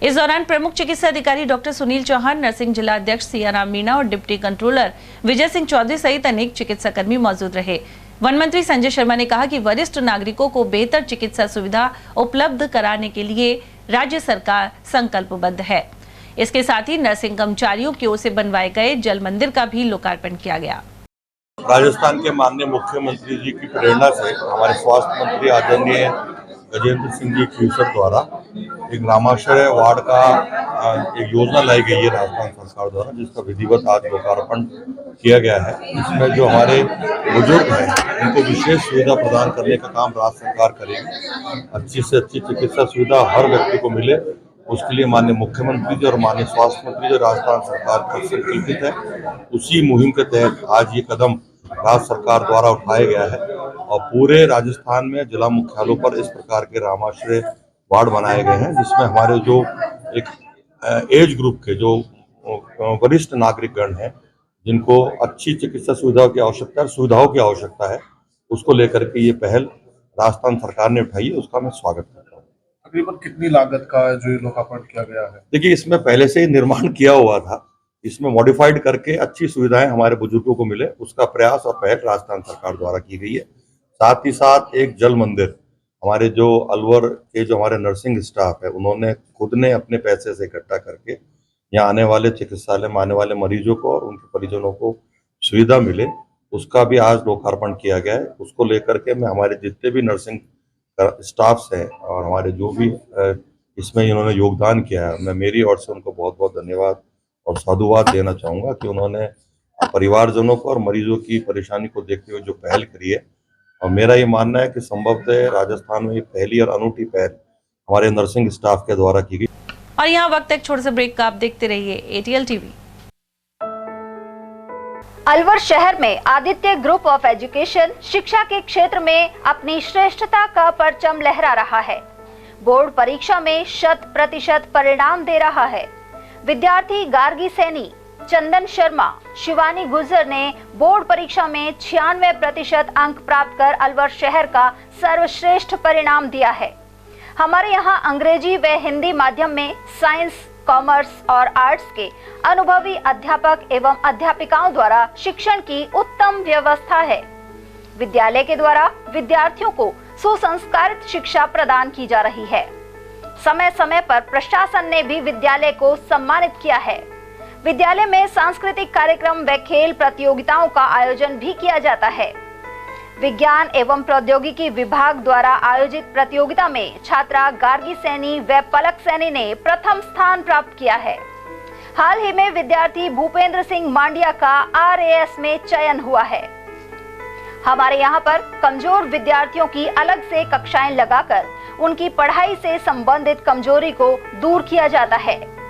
इस दौरान प्रमुख चिकित्सा अधिकारी डॉक्टर सुनील चौहान, नर्सिंग जिला अध्यक्ष सियाराम मीणा और डिप्टी कंट्रोलर विजय सिंह चौधरी सहित अनेक चिकित्सा कर्मी मौजूद रहे। वन मंत्री संजय शर्मा ने कहा कि वरिष्ठ नागरिकों को बेहतर चिकित्सा सुविधा उपलब्ध कराने के लिए राज्य सरकार संकल्पबद्ध है। इसके साथ ही नर्सिंग कर्मचारियों की ओर से बनवाए गए जल मंदिर का भी लोकार्पण किया गया। राजस्थान के माननीय मुख्यमंत्री जी की प्रेरणा से हमारे स्वास्थ्य मंत्री आदरणीय गजेंद्र सिंह जी खीवसर द्वारा एक रामाश्रय वार्ड का एक योजना लाई गई है राजस्थान सरकार द्वारा, जिसका विधिवत आज लोकार्पण किया गया है। इसमें जो हमारे बुजुर्ग हैं उनको विशेष सुविधा प्रदान करने का काम राज्य सरकार करेगी। अच्छी से अच्छी चिकित्सा सुविधा हर व्यक्ति को मिले, उसके लिए माननीय मुख्यमंत्री जी और माननीय स्वास्थ्य मंत्री जी राजस्थान सरकार पर संकल्पित है। उसी मुहिम के तहत आज ये कदम राज्य सरकार द्वारा उठाया गया है और पूरे राजस्थान में जिला मुख्यालयों पर इस प्रकार के रामाश्रय वार्ड बनाए गए हैं, जिसमें हमारे जो एक एज ग्रुप के जो वरिष्ठ नागरिकगण हैं, जिनको अच्छी चिकित्सा सुविधाओं की आवश्यकता है, उसको लेकर के ये पहल राजस्थान सरकार ने उठाई है, उसका मैं स्वागत करता हूँ। तकरीबन कितनी लागत का जो लोकार्पण किया गया है? देखिए, इसमें पहले से ही निर्माण किया हुआ था, इसमें मॉडिफाइड करके अच्छी सुविधाएं हमारे बुजुर्गों को मिले, उसका प्रयास और पहल राजस्थान सरकार द्वारा की गई है। साथ ही साथ एक जल मंदिर, हमारे जो अलवर के जो हमारे नर्सिंग स्टाफ है, उन्होंने खुद ने अपने पैसे से इकट्ठा करके यहाँ आने वाले चिकित्सालय में आने वाले मरीजों को और उनके परिजनों को सुविधा मिले, उसका भी आज लोकार्पण किया गया है। उसको लेकर के मैं हमारे जितने भी नर्सिंग स्टाफ्स हैं और हमारे जो भी इसमें इन्होंने योगदान किया है, मैं मेरी ओर से उनको बहुत बहुत धन्यवाद और साधुवाद देना चाहूँगा कि उन्होंने परिवारजनों को और मरीजों की परेशानी को देखते हुए जो पहल करी है, और मेरा ये मानना है कि संभवतः राजस्थान में ये पहली और अनूठी पहल हमारे नर्सिंग स्टाफ के द्वारा की गई। और यहाँ वक्त एक छोटे से ब्रेक का, आप देखते रहिए ATL TV। अलवर शहर में आदित्य ग्रुप ऑफ एजुकेशन शिक्षा के क्षेत्र में अपनी श्रेष्ठता का परचम लहरा रहा है। बोर्ड परीक्षा में 100% परिणाम दे रहा है। विद्यार्थी गार्गी सैनी, चंदन शर्मा, शिवानी गुर्जर ने बोर्ड परीक्षा में 96% अंक प्राप्त कर अलवर शहर का सर्वश्रेष्ठ परिणाम दिया है। हमारे यहाँ अंग्रेजी व हिंदी माध्यम में साइंस, कॉमर्स और आर्ट्स के अनुभवी अध्यापक एवं अध्यापिकाओं द्वारा शिक्षण की उत्तम व्यवस्था है। विद्यालय के द्वारा विद्यार्थियों को सुसंस्कारित शिक्षा प्रदान की जा रही है। समय समय पर प्रशासन ने भी विद्यालय को सम्मानित किया है। विद्यालय में सांस्कृतिक कार्यक्रम व खेल प्रतियोगिताओं का आयोजन भी किया जाता है। विज्ञान एवं प्रौद्योगिकी विभाग द्वारा आयोजित प्रतियोगिता में छात्रा गार्गी सैनी व पलक सैनी ने प्रथम स्थान प्राप्त किया है। हाल ही में विद्यार्थी भूपेंद्र सिंह मांडिया का RAS में चयन हुआ है। हमारे यहाँ पर कमजोर विद्यार्थियों की अलग से कक्षाएं लगाकर उनकी पढ़ाई से संबंधित कमजोरी को दूर किया जाता है।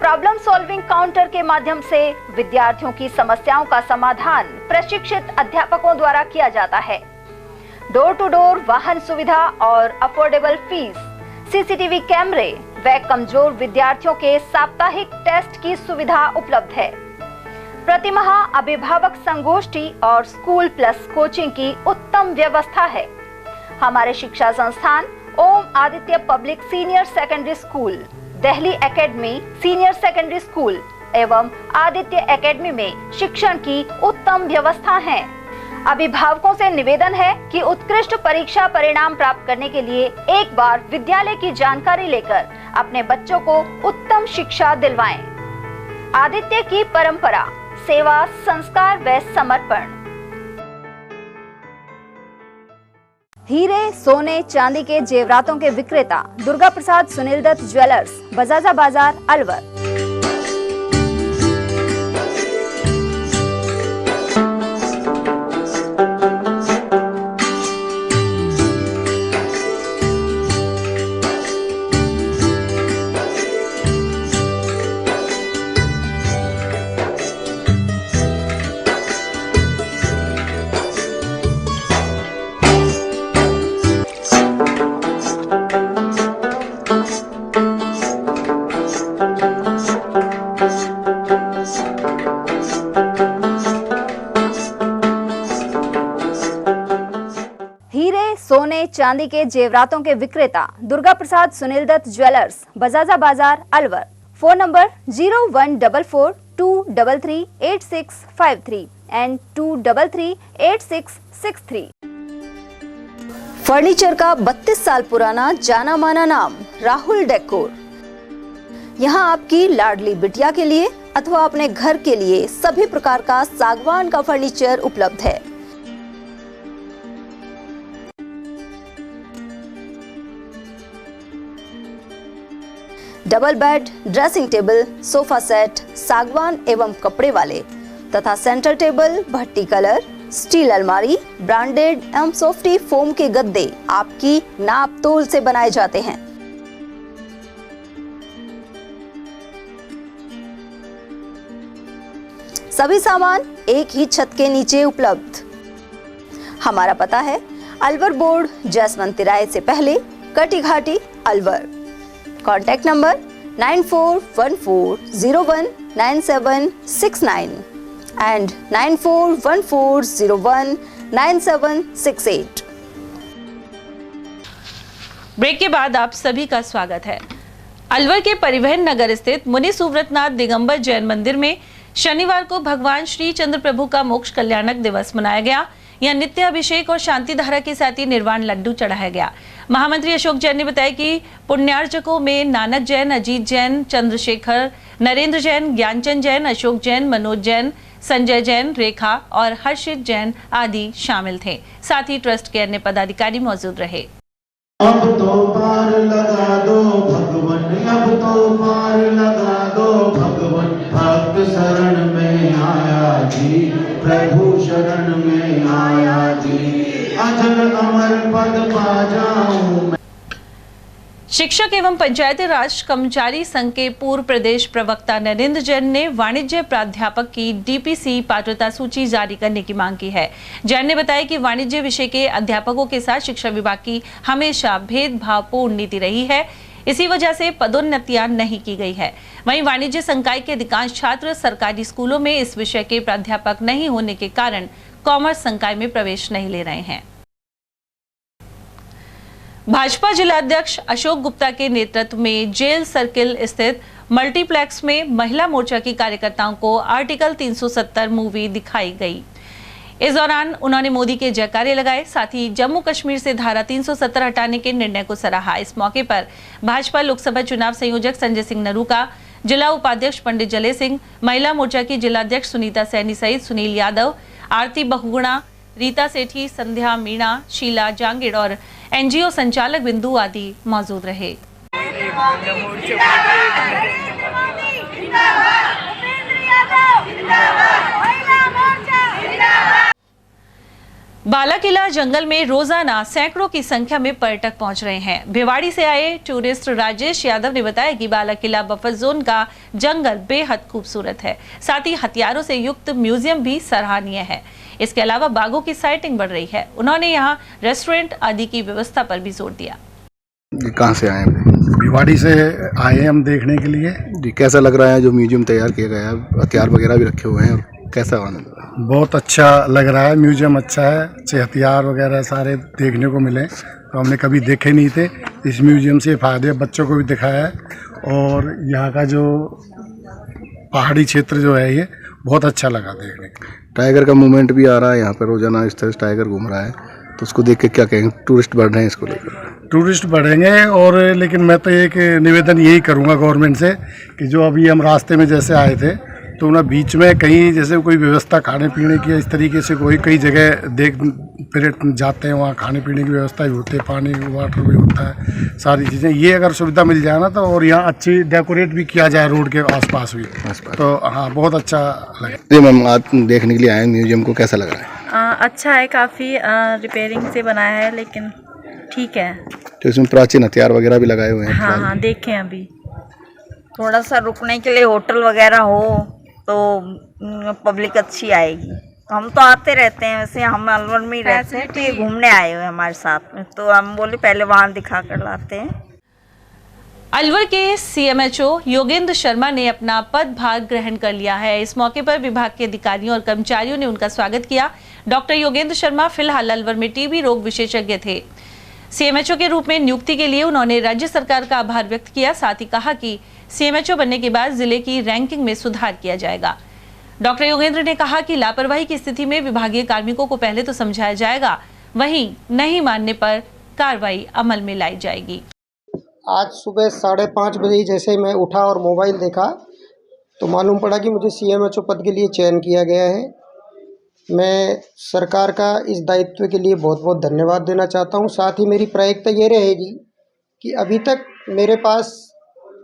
प्रॉब्लम सॉल्विंग काउंटर के माध्यम से विद्यार्थियों की समस्याओं का समाधान प्रशिक्षित अध्यापकों द्वारा किया जाता है। डोर टू डोर वाहन सुविधा और अफोर्डेबल फीस, CCTV कैमरे व कमजोर विद्यार्थियों के साप्ताहिक टेस्ट की सुविधा उपलब्ध है। प्रतिमाह अभिभावक संगोष्ठी और स्कूल प्लस कोचिंग की उत्तम व्यवस्था है। हमारे शिक्षा संस्थान Om Aditya public senior secondary school, Delhi academy senior secondary school एवं आदित्य एकेडमी में शिक्षण की उत्तम व्यवस्था है। अभिभावकों से निवेदन है कि उत्कृष्ट परीक्षा परिणाम प्राप्त करने के लिए एक बार विद्यालय की जानकारी लेकर अपने बच्चों को उत्तम शिक्षा दिलवाएं। आदित्य की परंपरा, सेवा, संस्कार व समर्पण। हीरे, सोने, चांदी के जेवरातों के विक्रेता दुर्गा प्रसाद सुनील दत्त ज्वेलर्स, बजाजा बाजार, अलवर। सोने चांदी के जेवरातों के विक्रेता दुर्गा प्रसाद सुनील दत्त ज्वेलर्स, बजाजा बाजार, Alwar. Phone number 0144233863 and 2338663। Furniture का 32 साल पुराना जाना माना नाम राहुल डेकोर। यहाँ आपकी लाडली बिटिया के लिए अथवा अपने घर के लिए सभी प्रकार का सागवान का फर्नीचर उपलब्ध है। Double bed, dressing table, sofa set सागवान एवं कपड़े वाले तथा सेंटर टेबल, भट्टी कलर, स्टील अलमारी, ब्रांडेड एवं सॉफ्टी फोम के गद्दे आपकी नाप तोल से बनाए जाते हैं। सभी सामान एक ही छत के नीचे उपलब्ध। हमारा पता है अलवर बोर्ड, जसवंत तिराहे से पहले, Kati Ghati, Alwar. Contact number 9414019769 and 9414019768। Break के बाद आप सभी का स्वागत है। अलवर के परिवहन नगर स्थित मुनि सुव्रतनाथ दिगंबर जैन मंदिर में शनिवार को भगवान श्री चंद्र प्रभु का मोक्ष कल्याणक दिवस मनाया गया। यह नित्य अभिषेक और शांति धारा के साथ ही निर्वाण लड्डू चढ़ाया गया। महामंत्री अशोक जैन ने बताया कि पुण्यार्चकों में नानक जैन, अजीत जैन, चंद्रशेखर, नरेंद्र जैन, ज्ञानचंद जैन, अशोक जैन, मनोज जैन, संजय जैन, रेखा और हर्षित जैन आदि शामिल थे। साथ ही ट्रस्ट के अन्य पदाधिकारी मौजूद रहे। अब तो पार लगा दो भगवन, अब तो पार लगा दो भगवन, भक्त शरण में आया जी, प्रभु शरण में आया जी, अजर अमर पद पा जाऊं मैं। शिक्षक एवं पंचायती राज कर्मचारी संघ के पूर्व प्रदेश प्रवक्ता नरेंद्र जैन ने वाणिज्य प्राध्यापक की डीपीसी पात्रता सूची जारी करने की मांग की है। जैन ने बताया कि वाणिज्य विषय के अध्यापकों के साथ शिक्षा विभाग की हमेशा भेदभावपूर्ण नीति रही है, इसी वजह से पदोन्नतियां नहीं की गई है। वहीं वाणिज्य संकाय के अधिकांश छात्र सरकारी स्कूलों में इस विषय के प्राध्यापक नहीं होने के कारण कॉमर्स संकाय में प्रवेश नहीं ले रहे हैं। भाजपा जिलाध्यक्ष अशोक गुप्ता के नेतृत्व में जेल सर्किल स्थित मल्टीप्लेक्स में महिला मोर्चा की कार्यकर्ताओं को आर्टिकल 370 मूवी दिखाई गई। इस दौरान उन्होंने मोदी के जयकारे लगाए, साथ ही जम्मू कश्मीर से धारा 370 हटाने के निर्णय को सराहा। इस मौके पर भाजपा लोकसभा चुनाव संयोजक संजय सिंह नरूका, जिला उपाध्यक्ष पंडित जले सिंह, महिला मोर्चा की जिलाध्यक्ष सुनीता सैनी सहित सुनील यादव, आरती बहुगुणा, रीता सेठी, संध्या मीणा, शीला जांगिड़ और एनजीओ संचालक बिंदु आदि मौजूद रहे। बालाकिला जंगल में रोजाना सैकड़ों की संख्या में पर्यटक पहुंच रहे हैं। भिवाड़ी से आए टूरिस्ट राजेश यादव ने बताया कि बालाकिला बफर जोन का जंगल बेहद खूबसूरत है, साथ ही हथियारों से युक्त म्यूजियम भी सराहनीय है। इसके अलावा बाघों की साइटिंग बढ़ रही है। उन्होंने यहाँ रेस्टोरेंट आदि की व्यवस्था पर भी जोर दिया। कहाँ से आए हैं? भिवाड़ी से आए हैं हम देखने के लिए। जी, कैसा लग रहा है जो म्यूजियम तैयार किया गया है? हथियार वगैरह भी रखे हुए हैं, और कैसा आनंद? बहुत अच्छा लग रहा है, म्यूजियम अच्छा है, अच्छे हथियार वगैरह सारे देखने को मिले, तो हमने कभी देखे नहीं थे। इस म्यूजियम से फायदे बच्चों को भी दिखाया है, और यहाँ का जो पहाड़ी क्षेत्र जो है ये बहुत अच्छा लगा देखने को। टाइगर का मूवमेंट भी आ रहा है यहाँ पर, रोजाना इस तरह से टाइगर घूम रहा है, तो उसको देख के क्या कहेंगे? टूरिस्ट बढ़ रहे हैं इसको लेकर? टूरिस्ट बढ़ेंगे, और लेकिन मैं तो एक निवेदन यही करूँगा गवर्नमेंट से कि जो अभी हम रास्ते में जैसे आए थे, तो ना बीच में कहीं जैसे कोई व्यवस्था खाने पीने की इस तरीके से कोई कई जगह देख फिर जाते हैं, वहाँ खाने पीने की व्यवस्था भी होती है, पानी वाटर भी होता है, सारी चीज़ें। ये अगर सुविधा मिल जाए ना तो, और यहाँ अच्छी डेकोरेट भी किया जाए रोड के आसपास भी, तो हाँ बहुत अच्छा लगे। जी मैम, आप देखने के लिए आए म्यूजियम को, कैसा लग रहा है? अच्छा है, काफ़ी रिपेयरिंग से बनाया है, लेकिन ठीक है। तो इसमें प्राचीन हथियार वगैरह भी लगाए हुए हैं? हाँ, देखें अभी। थोड़ा सा रुकने के लिए होटल वगैरह हो तो पब्लिक अच्छी आएगी। हम तो आते रहते हैं, वैसे हम अलवर में ही रहते हैं, तो ये घूमने आए हुए हमारे साथ में, तो हम बोले पहले वहाँ दिखा कर लाते हैं। अलवर के सीएमएचओ योगेंद्र शर्मा ने अपना पदभार ग्रहण कर लिया है। इस मौके पर विभाग के अधिकारियों और कर्मचारियों ने उनका स्वागत किया। डॉक्टर योगेंद्र शर्मा फिलहाल अलवर में टीबी रोग विशेषज्ञ थे। सीएमएचओ के रूप में नियुक्ति के लिए उन्होंने राज्य सरकार का आभार व्यक्त किया, साथ ही कहा कि सीएमएचओ बनने के बाद जिले की रैंकिंग में सुधार किया जाएगा। डॉक्टर योगेंद्र ने कहा कि लापरवाही की स्थिति में विभागीय कार्मिकों को पहले तो समझाया जाएगा, वहीं नहीं मानने पर कार्रवाई अमल में लाई जाएगी। आज सुबह 5:30 बजे जैसे मैं उठा और मोबाइल देखा तो मालूम पड़ा कि मुझे सीएमएचओ पद के लिए चयन किया गया है। मैं सरकार का इस दायित्व के लिए बहुत बहुत धन्यवाद देना चाहता हूं। साथ ही मेरी प्राथमिकता ये रहेगी कि अभी तक मेरे पास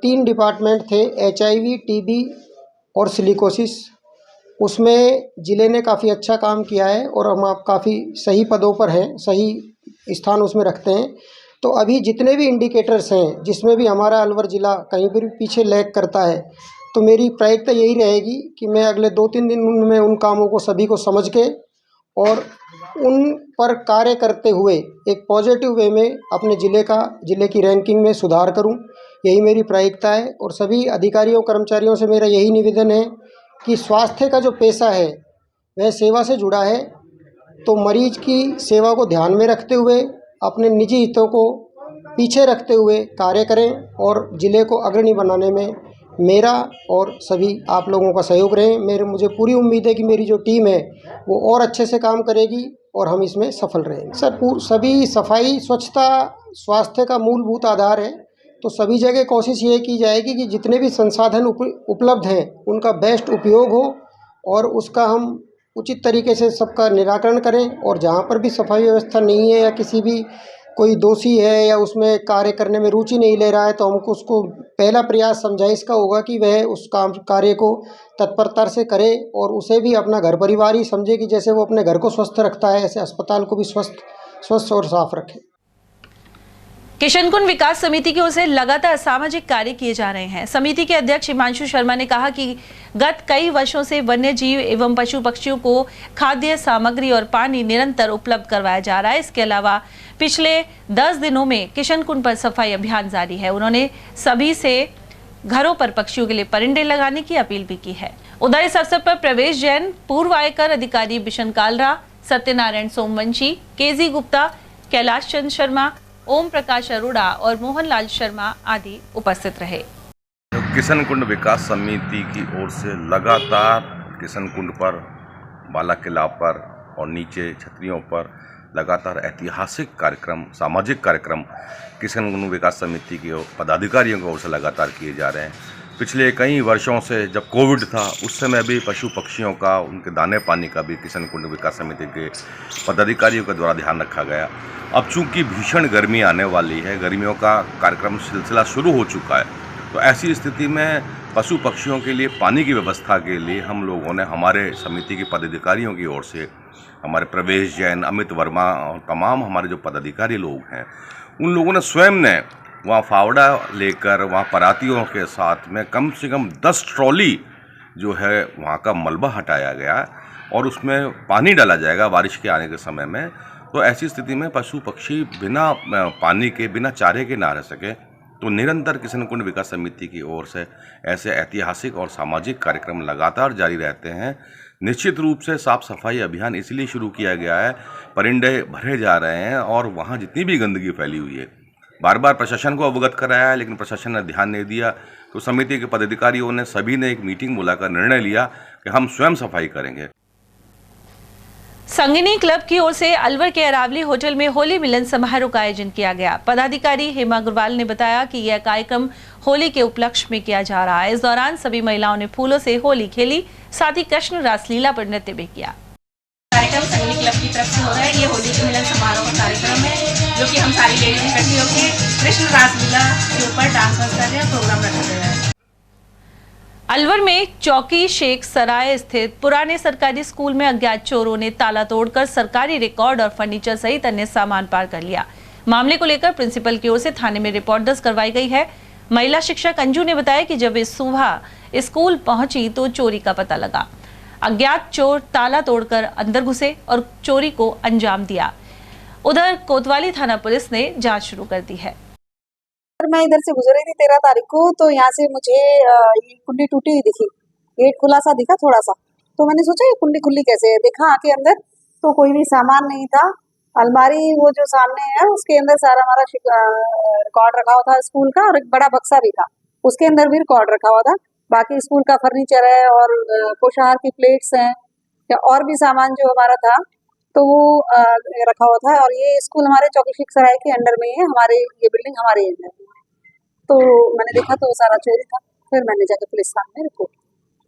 3 डिपार्टमेंट थे, HIV, TB और सिलिकोसिस। उसमें ज़िले ने काफ़ी अच्छा काम किया है और हम आप काफ़ी सही पदों पर हैं, सही स्थान उसमें रखते हैं। तो अभी जितने भी इंडिकेटर्स हैं जिसमें भी हमारा अलवर ज़िला कहीं पर भी पीछे लैग करता है, तो मेरी प्राथमिकता यही रहेगी कि मैं अगले 2-3 दिन में उन कामों को सभी को समझ के और उन पर कार्य करते हुए एक पॉजिटिव वे में अपने ज़िले की रैंकिंग में सुधार करूं, यही मेरी प्रायिकता है। और सभी अधिकारियों कर्मचारियों से मेरा यही निवेदन है कि स्वास्थ्य का जो पेशा है वह सेवा से जुड़ा है, तो मरीज की सेवा को ध्यान में रखते हुए अपने निजी हितों को पीछे रखते हुए कार्य करें और ज़िले को अग्रणी बनाने में मेरा और सभी आप लोगों का सहयोग रहे। मुझे पूरी उम्मीद है कि मेरी जो टीम है वो और अच्छे से काम करेगी और हम इसमें सफल रहेंगे। सर सभी सफाई स्वच्छता स्वास्थ्य का मूलभूत आधार है, तो सभी जगह कोशिश ये की जाएगी कि जितने भी संसाधन उपलब्ध हैं उनका बेस्ट उपयोग हो और उसका हम उचित तरीके से सबका निराकरण करें। और जहाँ पर भी सफाई व्यवस्था नहीं है या किसी भी कोई दोषी है या उसमें कार्य करने में रुचि नहीं ले रहा है, तो हमको उसको पहला प्रयास समझाइश का होगा कि वह उस कार्य को तत्परता से करे और उसे भी अपना घर परिवार ही समझे कि जैसे वो अपने घर को स्वस्थ रखता है ऐसे अस्पताल को भी स्वस्थ और साफ रखे। किशनकुंड विकास समिति की ओर से लगातार सामाजिक कार्य किए जा रहे हैं। समिति के अध्यक्ष हिमांशु शर्मा ने कहा कि गत कई वर्षों से वन्य जीव एवं पशु पक्षियों को खाद्य सामग्री और पानी निरंतर उपलब्ध करवाया जा रहा है। इसके अलावा पिछले 10 दिनों में किशनकुंड पर सफाई अभियान जारी है। उन्होंने सभी से घरों पर पक्षियों के लिए परिंदे लगाने की अपील भी की है। उधर इस अवसर पर प्रवेश जैन, पूर्व आयकर अधिकारी बिशन कालरा, सत्यनारायण सोमवंशी, केजी गुप्ता, कैलाश चंद शर्मा, ओम प्रकाश अरोड़ा और मोहनलाल शर्मा आदि उपस्थित रहे। किशनकुंड विकास समिति की ओर से लगातार किशनकुंड पर, बाला किला पर और नीचे छतरियों पर लगातार ऐतिहासिक कार्यक्रम, सामाजिक कार्यक्रम किशनकुंड विकास समिति के पदाधिकारियों की ओर से लगातार किए जा रहे हैं। पिछले कई वर्षों से जब कोविड था उस समय भी पशु पक्षियों का, उनके दाने पानी का भी किशनकुंड विकास समिति के पदाधिकारियों के द्वारा ध्यान रखा गया। अब चूंकि भीषण गर्मी आने वाली है, गर्मियों का कार्यक्रम सिलसिला शुरू हो चुका है, तो ऐसी स्थिति में पशु पक्षियों के लिए पानी की व्यवस्था के लिए हम लोगों ने हमारे समिति के पदाधिकारियों की ओर से, हमारे प्रवेश जैन, अमित वर्मा और तमाम हमारे जो पदाधिकारी लोग हैं, उन लोगों ने स्वयं ने वहाँ फावड़ा लेकर वहाँ परातियों के साथ में कम से कम 10 ट्रॉली जो है वहाँ का मलबा हटाया गया और उसमें पानी डाला जाएगा बारिश के आने के समय में। तो ऐसी स्थिति में पशु पक्षी बिना पानी के, बिना चारे के ना रह सके, तो निरंतर किशनकुंड विकास समिति की ओर से ऐसे ऐतिहासिक और सामाजिक कार्यक्रम लगातार जारी रहते हैं। निश्चित रूप से साफ सफाई अभियान इसलिए शुरू किया गया है, परिंदे भरे जा रहे हैं और वहाँ जितनी भी गंदगी फैली हुई है, बार बार प्रशासन को अवगत कराया है लेकिन प्रशासन ने ध्यान नहीं दिया। तो समिति के पदाधिकारियों ने सभी ने एक मीटिंग बुलाकर निर्णय लिया कि हम स्वयं सफाई करेंगे। संगिनी क्लब की ओर से अलवर के अरावली होटल में होली मिलन समारोह का आयोजन किया गया। पदाधिकारी हेमा अग्रवाल ने बताया कि यह कार्यक्रम होली के उपलक्ष्य में किया जा रहा है। इस दौरान सभी महिलाओं ने फूलों से होली खेली, साथ ही कृष्ण रासलीला पर नृत्य भी किया। कार्यक्रम संगिनी क्लब की तरफ से हो रहा है। ये होली के मिलन समारोह का कार्यक्रम है जो कि हम सारी लेडीज इकट्ठी होकर कृष्ण रासलीला के ऊपर डांस कर रहे हैं, प्रोग्राम रखा गया है। अलवर में चौकी शेख सराय स्थित पुराने सरकारी स्कूल में अज्ञात चोरों ने ताला तोड़कर सरकारी रिकॉर्ड और फर्नीचर सहित अन्य सामान पार कर लिया। मामले को लेकर प्रिंसिपल की ओर से थाने में रिपोर्ट दर्ज करवाई गई है। महिला शिक्षक अंजू ने बताया कि जब वे सुबह स्कूल पहुंची तो चोरी का पता लगा। अज्ञात चोर ताला तोड़कर अंदर घुसे और चोरी को अंजाम दिया। उधर कोतवाली थाना पुलिस ने जांच शुरू कर दी है। मैं इधर से गुजर रही थी 13 तारीख को, तो यहाँ से मुझे ये कुंडी टूटी हुई दिखी, गेट खुला सा दिखा थोड़ा सा, तो मैंने सोचा ये कुंडी खुली कैसे है। देखा आके अंदर तो कोई भी सामान नहीं था। अलमारी वो जो सामने है उसके अंदर सारा हमारा रिकॉर्ड रखा हुआ था स्कूल का, और एक बड़ा बक्सा भी था उसके अंदर भी रिकॉर्ड रखा हुआ था। बाकी स्कूल का फर्नीचर है और पोषाहार की प्लेट्स हैं या और भी सामान जो हमारा था तो वो रखा हुआ था। और ये स्कूल हमारे चौकी शेख सराय के अंडर में है, हमारे ये बिल्डिंग हमारे अंडर में। तो मैंने देखा तो सारा चोरी था, फिर मैंने जाकर पुलिस थाने में रिपोर्ट।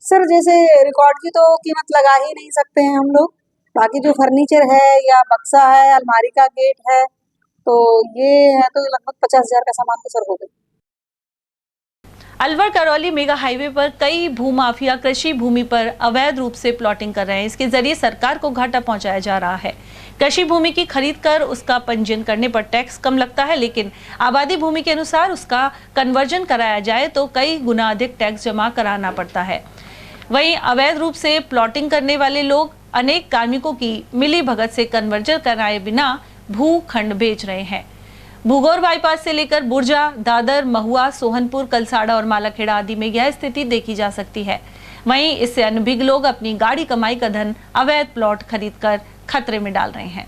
सर जैसे रिकॉर्ड की तो कीमत लगा ही नहीं सकते हैं हम लोग, बाकी जो फर्नीचर है या बक्सा है, अलमारी का गेट है, तो ये है तो लगभग 50,000 का सामान तो सर हो गया। अलवर करौली मेगा हाईवे पर कई भूमाफिया कृषि भूमि पर अवैध रूप से प्लॉटिंग कर रहे हैं। इसके जरिए सरकार को घाटा पहुंचाया जा रहा है। कृषि भूमि की खरीद कर उसका पंजीयन करने पर टैक्स कम लगता है, लेकिन आबादी भूमि के अनुसार उसका कन्वर्जन कराया जाए तो कई गुना अधिक टैक्स जमा कराना पड़ता है। वहीं अवैध रूप से प्लॉटिंग करने वाले लोग अनेक कार्मिकों की मिली भगत से कन्वर्जन कराए बिना भूखंड बेच रहे हैं। भूगौर बाईपास से लेकर बुर्जा, दादर, महुआ, सोहनपुर, कलसाड़ा और मालाखेड़ा आदि में यह स्थिति देखी जा सकती है। वहीं इससे अनभिज्ञ लोग अपनी गाड़ी कमाई का धन अवैध प्लॉट खरीदकर खतरे में डाल रहे हैं।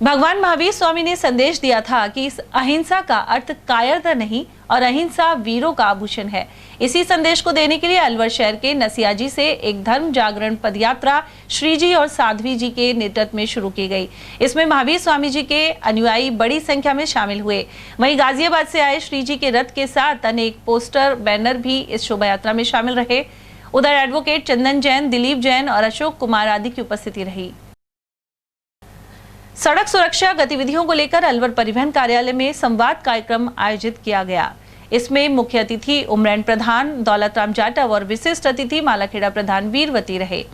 भगवान महावीर स्वामी ने संदेश दिया था कि इस अहिंसा का अर्थ कायरता नहीं और अहिंसा वीरों का आभूषण है। इसी संदेश को देने के लिए अलवर शहर के नसियाजी से एक धर्म जागरण पदयात्रा श्रीजी और साध्वी जी के नेतृत्व में शुरू की गई। इसमें महावीर स्वामी जी के अनुयायी बड़ी संख्या में शामिल हुए। वहीं गाजियाबाद से आए श्रीजी के रथ के साथ अनेक पोस्टर, बैनर भी इस शोभा यात्रा में शामिल रहे। उधर एडवोकेट चंदन जैन, दिलीप जैन और अशोक कुमार आदि की उपस्थिति रही। सड़क सुरक्षा गतिविधियों को लेकर अलवर परिवहन कार्यालय में संवाद कार्यक्रम आयोजित किया गया। इसमें मुख्य अतिथि उमरैन प्रधान दौलतराम जाटव और विशिष्ट अतिथि मालाखेड़ा प्रधान वीरवती रहे।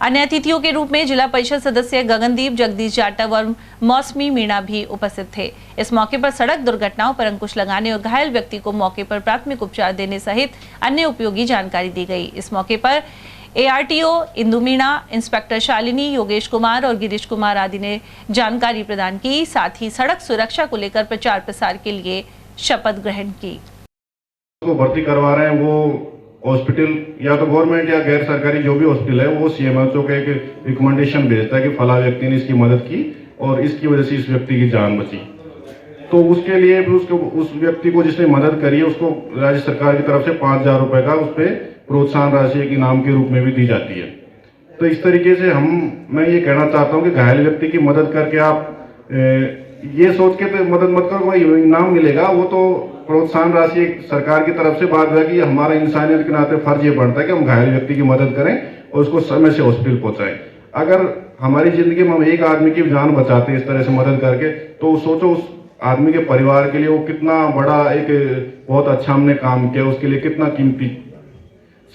अन्य अतिथियों के रूप में जिला परिषद सदस्य गगनदीप, जगदीश जाटव और मौसमी मीणा भी उपस्थित थे। इस मौके पर सड़क दुर्घटनाओं पर अंकुश लगाने और घायल व्यक्ति को मौके पर प्राथमिक उपचार देने सहित अन्य उपयोगी जानकारी दी गई। इस मौके पर ARTO इंदु मीणा, इंस्पेक्टर शालिनी, योगेश कुमार और गिरीश कुमार आदि ने जानकारी प्रदान की। साथ ही सड़क सुरक्षा को लेकर प्रचार प्रसार के लिए शपथ ग्रहण की। को भर्ती करवा रहे हैं वो हॉस्पिटल या तो गवर्नमेंट या गैर सरकारी जो भी हॉस्पिटल है वो CMHO का एक रिकमेंडेशन भेजता है कि फला व्यक्ति ने इसकी मदद की और इसकी वजह से इस व्यक्ति की जान बची। तो उसके लिए भी उस व्यक्ति को जिसने मदद करी है उसको राज्य सरकार की तरफ से 5,000 रुपए का उस पर प्रोत्साहन राशि एक इनाम के रूप में भी दी जाती है। तो इस तरीके से मैं ये कहना चाहता हूँ कि घायल व्यक्ति की मदद करके आप ये सोच के तो मदद मत करो कोई इनाम मिलेगा, वो तो प्रोत्साहन राशि एक सरकार की तरफ से बात है कि हमारा इंसानियत के नाते फर्ज ये बनता है कि हम घायल व्यक्ति की मदद करें और उसको समय से हॉस्पिटल पहुंचाएं। अगर हमारी जिंदगी में हम एक आदमी की जान बचाते हैं इस तरह से मदद करके, तो सोचो उस आदमी के परिवार के लिए वो कितना बड़ा एक बहुत अच्छा हमने काम किया, उसके लिए कितना कीमती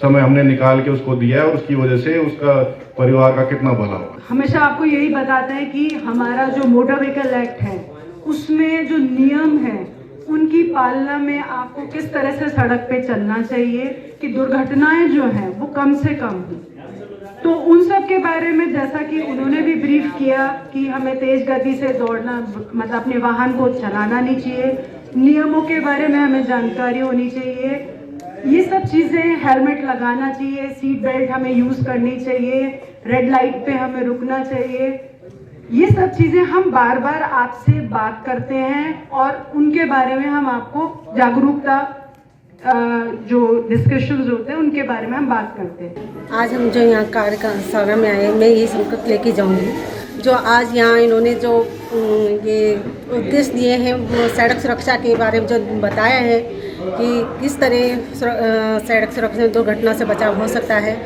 समय हमने निकाल के उसको दिया है और उसकी वजह से उसका परिवार का कितना भला हो। हमेशा आपको यही बताते हैं कि हमारा जो मोटर व्हीकल एक्ट है उसमें जो नियम है उनकी पालना में आपको किस तरह से सड़क पे चलना चाहिए कि दुर्घटनाएं जो हैं वो कम से कम हो। तो उन सब के बारे में जैसा कि उन्होंने भी ब्रीफ किया कि हमें तेज गति से दौड़ना मतलब अपने वाहन को चलाना नहीं चाहिए, नियमों के बारे में हमें जानकारी होनी चाहिए, ये सब चीज़ें, हेलमेट लगाना चाहिए, सीट बेल्ट हमें यूज़ करनी चाहिए, रेड लाइट पे हमें रुकना चाहिए। ये सब चीज़ें हम बार बार आपसे बात करते हैं और उनके बारे में हम आपको जागरूकता जो डिस्कशंस होते हैं उनके बारे में हम बात करते हैं। आज हम जो यहाँ कार्यशाला में आए, मैं ये संकल्प लेके जाऊँगी जो आज यहाँ इन्होंने जो ये उद्देश्य दिए हैं वो सड़क सुरक्षा के बारे में जो बताया है कि किस तरह सड़क सुरक्षा दुर्घटना से बचाव हो सकता है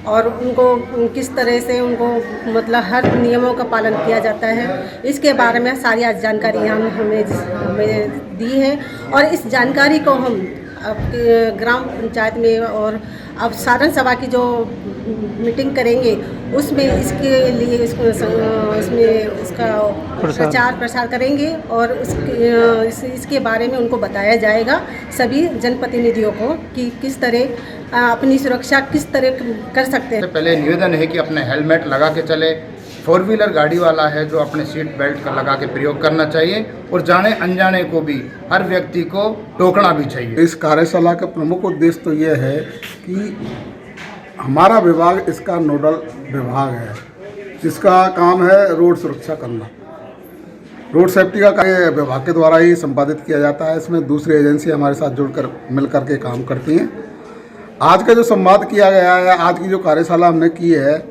और उनको किस तरह से उनको मतलब हर नियमों का पालन किया जाता है, इसके बारे में सारी आज जानकारी यहाँ हमें दी है। और इस जानकारी को हम अब ग्राम पंचायत में और अब साधारण सभा की जो मीटिंग करेंगे उसमें इसके लिए इसमें उसका प्रचार प्रसार करेंगे और इसके बारे में उनको बताया जाएगा सभी जनप्रतिनिधियों को कि किस तरह अपनी सुरक्षा किस तरह कर सकते हैं। पहले निवेदन है कि अपने हेलमेट लगा के चले, 4 व्हीलर गाड़ी वाला है जो अपने सीट बेल्ट का लगा के प्रयोग करना चाहिए और जाने अनजाने को भी हर व्यक्ति को टोकना भी चाहिए। इस कार्यशाला का प्रमुख उद्देश्य तो यह है कि हमारा विभाग इसका नोडल विभाग है जिसका काम है रोड सुरक्षा करना। रोड सेफ्टी का कार्य विभाग के द्वारा ही संपादित किया जाता है। इसमें दूसरी एजेंसी हमारे साथ जुड़कर मिलकर के काम करती हैं। आज का जो संवाद किया गया है, आज की जो कार्यशाला हमने की है,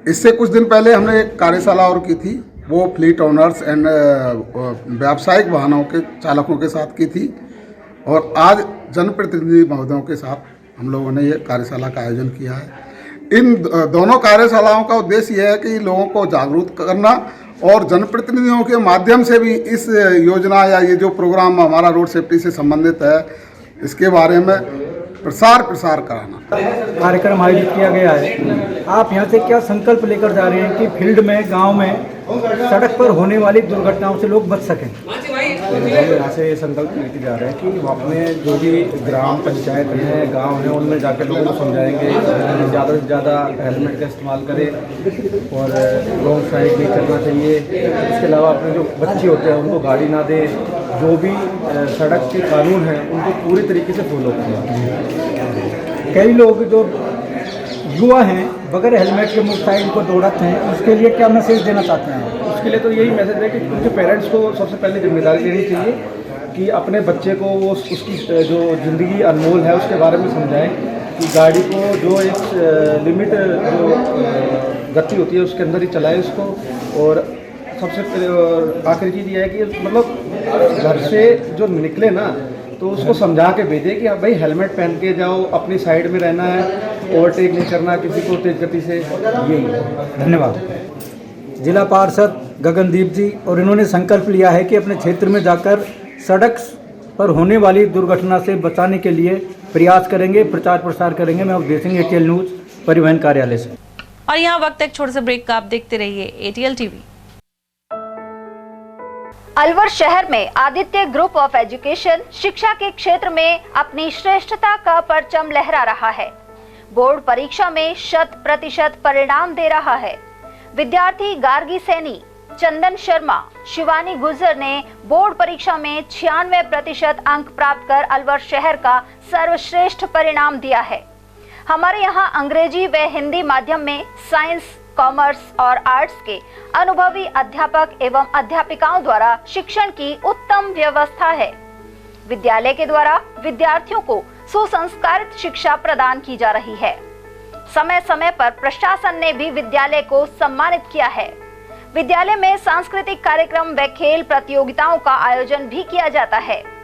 इससे कुछ दिन पहले हमने एक कार्यशाला और की थी, वो फ्लीट ओनर्स एंड व्यावसायिक वाहनों के चालकों के साथ की थी और आज जनप्रतिनिधि महोदयों के साथ हम लोगों ने ये कार्यशाला का आयोजन किया है। इन दोनों कार्यशालाओं का उद्देश्य यह है कि लोगों को जागरूक करना और जनप्रतिनिधियों के माध्यम से भी इस योजना या ये जो प्रोग्राम हमारा रोड सेफ्टी से संबंधित है इसके बारे में प्रसार कराना। कार्यक्रम आयोजित किया गया है। आप यहाँ से क्या संकल्प लेकर जा रहे हैं कि फील्ड में, गांव में, सड़क पर होने वाली दुर्घटनाओं से लोग बच सकें? यहाँ से संकल्प लेके जा रहे हैं कि हम अपने जो भी ग्राम पंचायत हैं, गांव हैं, उनमें जाकर लोगों को समझाएंगे ज़्यादा से ज़्यादा हेलमेट का इस्तेमाल करें और रॉन्ग साइड नहीं करना चाहिए। इसके अलावा अपने जो बच्चे होते हैं उनको गाड़ी ना दें, जो भी सड़क के कानून हैं उनको पूरी तरीके से फॉलो करें। कई लोग जो युवा हैं बगैर हेलमेट के मोटरसाइकिल को दौड़ाते हैं, उसके लिए क्या मैसेज देना चाहते हैं? उसके लिए तो यही मैसेज है कि उनके पेरेंट्स को सबसे पहले जिम्मेदारी लेनी चाहिए कि अपने बच्चे को वो उसकी जो ज़िंदगी अनमोल है उसके बारे में समझाएं कि गाड़ी को जो एक लिमिट जो गति होती है उसके अंदर ही चलाएं उसको। और सबसे आखिरी चीज़ ये है कि मतलब घर से जो निकले ना तो उसको समझा के भेजे कि भाई हेलमेट पहन के जाओ, अपनी साइड में रहना है, ओवरटेक नहीं करना किसी को तेज गति से। यही धन्यवाद। जिला पार्षद गगनदीप जी, और इन्होंने संकल्प लिया है कि अपने क्षेत्र में जाकर सड़क पर होने वाली दुर्घटना से बचाने के लिए प्रयास करेंगे, प्रचार प्रसार करेंगे। मैं अवधेश सिंह, ATL न्यूज़ परिवहन कार्यालय से। और यहाँ वक्त एक छोटे से ब्रेक का, आप देखते रहिए ATL TV। अलवर शहर में आदित्य ग्रुप ऑफ एजुकेशन शिक्षा के क्षेत्र में अपनी श्रेष्ठता का परचम लहरा रहा है। बोर्ड परीक्षा में 100% परिणाम दे रहा है। विद्यार्थी गार्गी सैनी, चंदन शर्मा, शिवानी गुर्जर ने बोर्ड परीक्षा में 96% अंक प्राप्त कर अलवर शहर का सर्वश्रेष्ठ परिणाम दिया है। हमारे यहाँ अंग्रेजी व हिंदी माध्यम में साइंस, कॉमर्स और आर्ट्स के अनुभवी अध्यापक एवं अध्यापिकाओं द्वारा शिक्षण की उत्तम व्यवस्था है। विद्यालय के द्वारा विद्यार्थियों को सुसंस्कारित शिक्षा प्रदान की जा रही है। समय समय पर प्रशासन ने भी विद्यालय को सम्मानित किया है। विद्यालय में सांस्कृतिक कार्यक्रम व खेल प्रतियोगिताओं का आयोजन भी किया जाता है।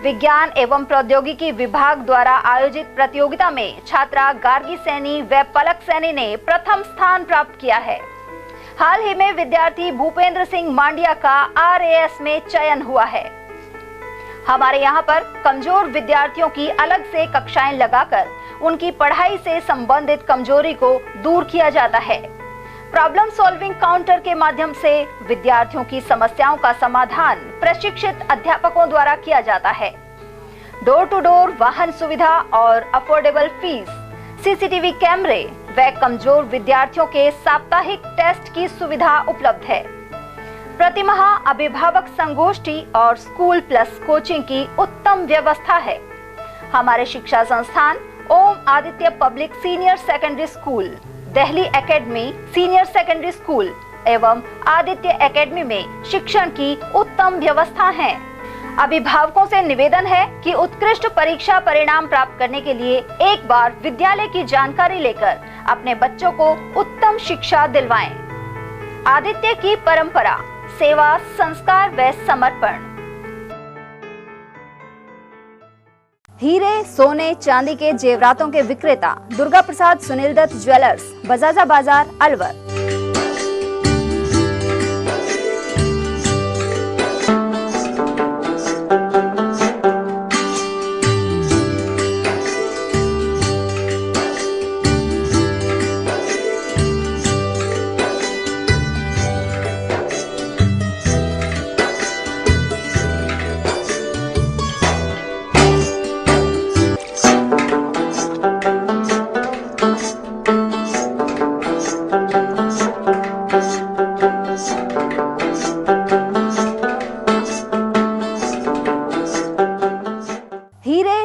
विज्ञान एवं प्रौद्योगिकी विभाग द्वारा आयोजित प्रतियोगिता में छात्रा गार्गी सैनी व पलक सैनी ने प्रथम स्थान प्राप्त किया है। हाल ही में विद्यार्थी भूपेंद्र सिंह मांडिया का RAS में चयन हुआ है। हमारे यहाँ पर कमजोर विद्यार्थियों की अलग से कक्षाएं लगाकर उनकी पढ़ाई से संबंधित कमजोरी को दूर किया जाता है। प्रॉब्लम सॉल्विंग काउंटर के माध्यम से विद्यार्थियों की समस्याओं का समाधान प्रशिक्षित अध्यापकों द्वारा किया जाता है। डोर टू डोर वाहन सुविधा और अफोर्डेबल फीस, CCTV कैमरे व कमजोर विद्यार्थियों के साप्ताहिक टेस्ट की सुविधा उपलब्ध है। प्रतिमाह अभिभावक संगोष्ठी और स्कूल प्लस कोचिंग की उत्तम व्यवस्था है। हमारे शिक्षा संस्थान Om Aditya public senior secondary school, Delhi academy senior secondary school एवं आदित्य एकेडमी में शिक्षण की उत्तम व्यवस्था है। अभिभावकों से निवेदन है कि उत्कृष्ट परीक्षा परिणाम प्राप्त करने के लिए एक बार विद्यालय की जानकारी लेकर अपने बच्चों को उत्तम शिक्षा दिलवाएं। आदित्य की परंपरा, सेवा, संस्कार व समर्पण। हीरे, सोने, चांदी के जेवरातों के विक्रेता दुर्गा प्रसाद सुनील दत्त ज्वेलर्स, बजाजा बाजार, अलवर।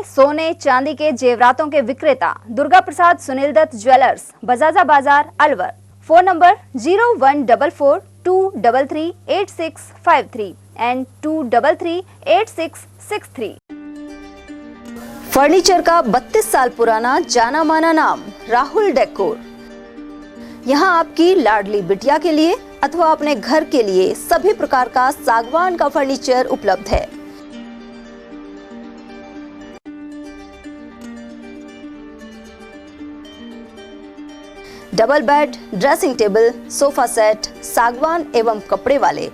सोने चांदी के जेवरातों के विक्रेता दुर्गा प्रसाद सुनील दत्त ज्वेलर्स, बजाजा बाजार, Alwar. Phone number 0144233863 and 2338663। Furniture का 32 साल पुराना जाना माना नाम राहुल डेकोर। यहाँ आपकी लाडली बिटिया के लिए अथवा अपने घर के लिए सभी प्रकार का सागवान का फर्नीचर उपलब्ध है। Double bed, dressing table, sofa set सागवान एवं कपड़े वाले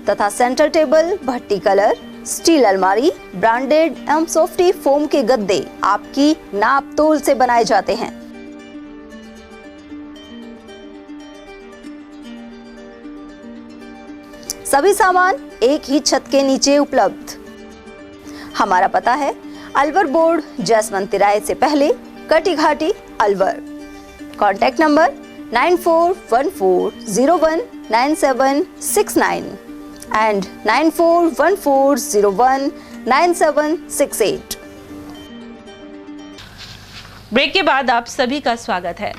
तथा सेंटर टेबल, भट्टी कलर, स्टील अलमारी, ब्रांडेड एवं सॉफ्टी फोम के गद्दे आपकी नाप तोल से बनाए जाते हैं। सभी सामान एक ही छत के नीचे उपलब्ध। हमारा पता है अलवर बोर्ड, जसवंत तिराहे से पहले, Kati Ghati, Alwar. Contact number 9414019769 and 9414019768। Break के बाद आप सभी का स्वागत है।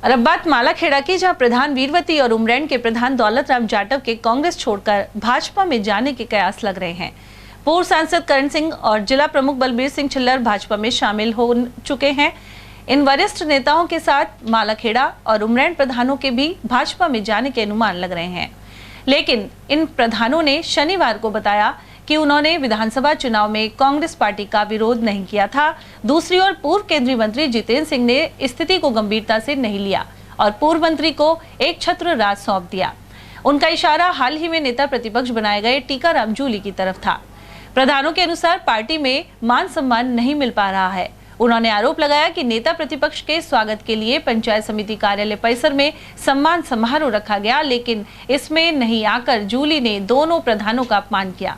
और अब बात मालाखेड़ा की, जहां प्रधान वीरवती और उमरैंड के प्रधान दौलत राम जाटव के कांग्रेस छोड़कर भाजपा में जाने के कयास लग रहे हैं। पूर्व सांसद करण सिंह और जिला प्रमुख बलबीर सिंह छिल्लर भाजपा में शामिल हो चुके हैं। इन वरिष्ठ नेताओं के साथ मालाखेड़ा और उमरैंड प्रधानों के भी भाजपा में जाने के अनुमान लग रहे हैं, लेकिन इन प्रधानों ने शनिवार को बताया कि उन्होंने विधानसभा चुनाव में कांग्रेस पार्टी का विरोध नहीं किया था। दूसरी ओर पूर्व केंद्रीय मंत्री जितेंद्र सिंह ने स्थिति को गंभीरता से नहीं लिया और पूर्व मंत्री को एक छत्र राज सौंप दिया। उनका इशारा हाल ही में नेता प्रतिपक्ष बनाए गए टीकाराम जूली की तरफ था। प्रधानों के अनुसार पार्टी में मान सम्मान नहीं मिल पा रहा है। उन्होंने आरोप लगाया कि नेता प्रतिपक्ष के स्वागत के लिए पंचायत समिति कार्यालय परिसर में सम्मान समारोह रखा गया, लेकिन इसमें नहीं आकर जूली ने दोनों प्रधानों का अपमान किया।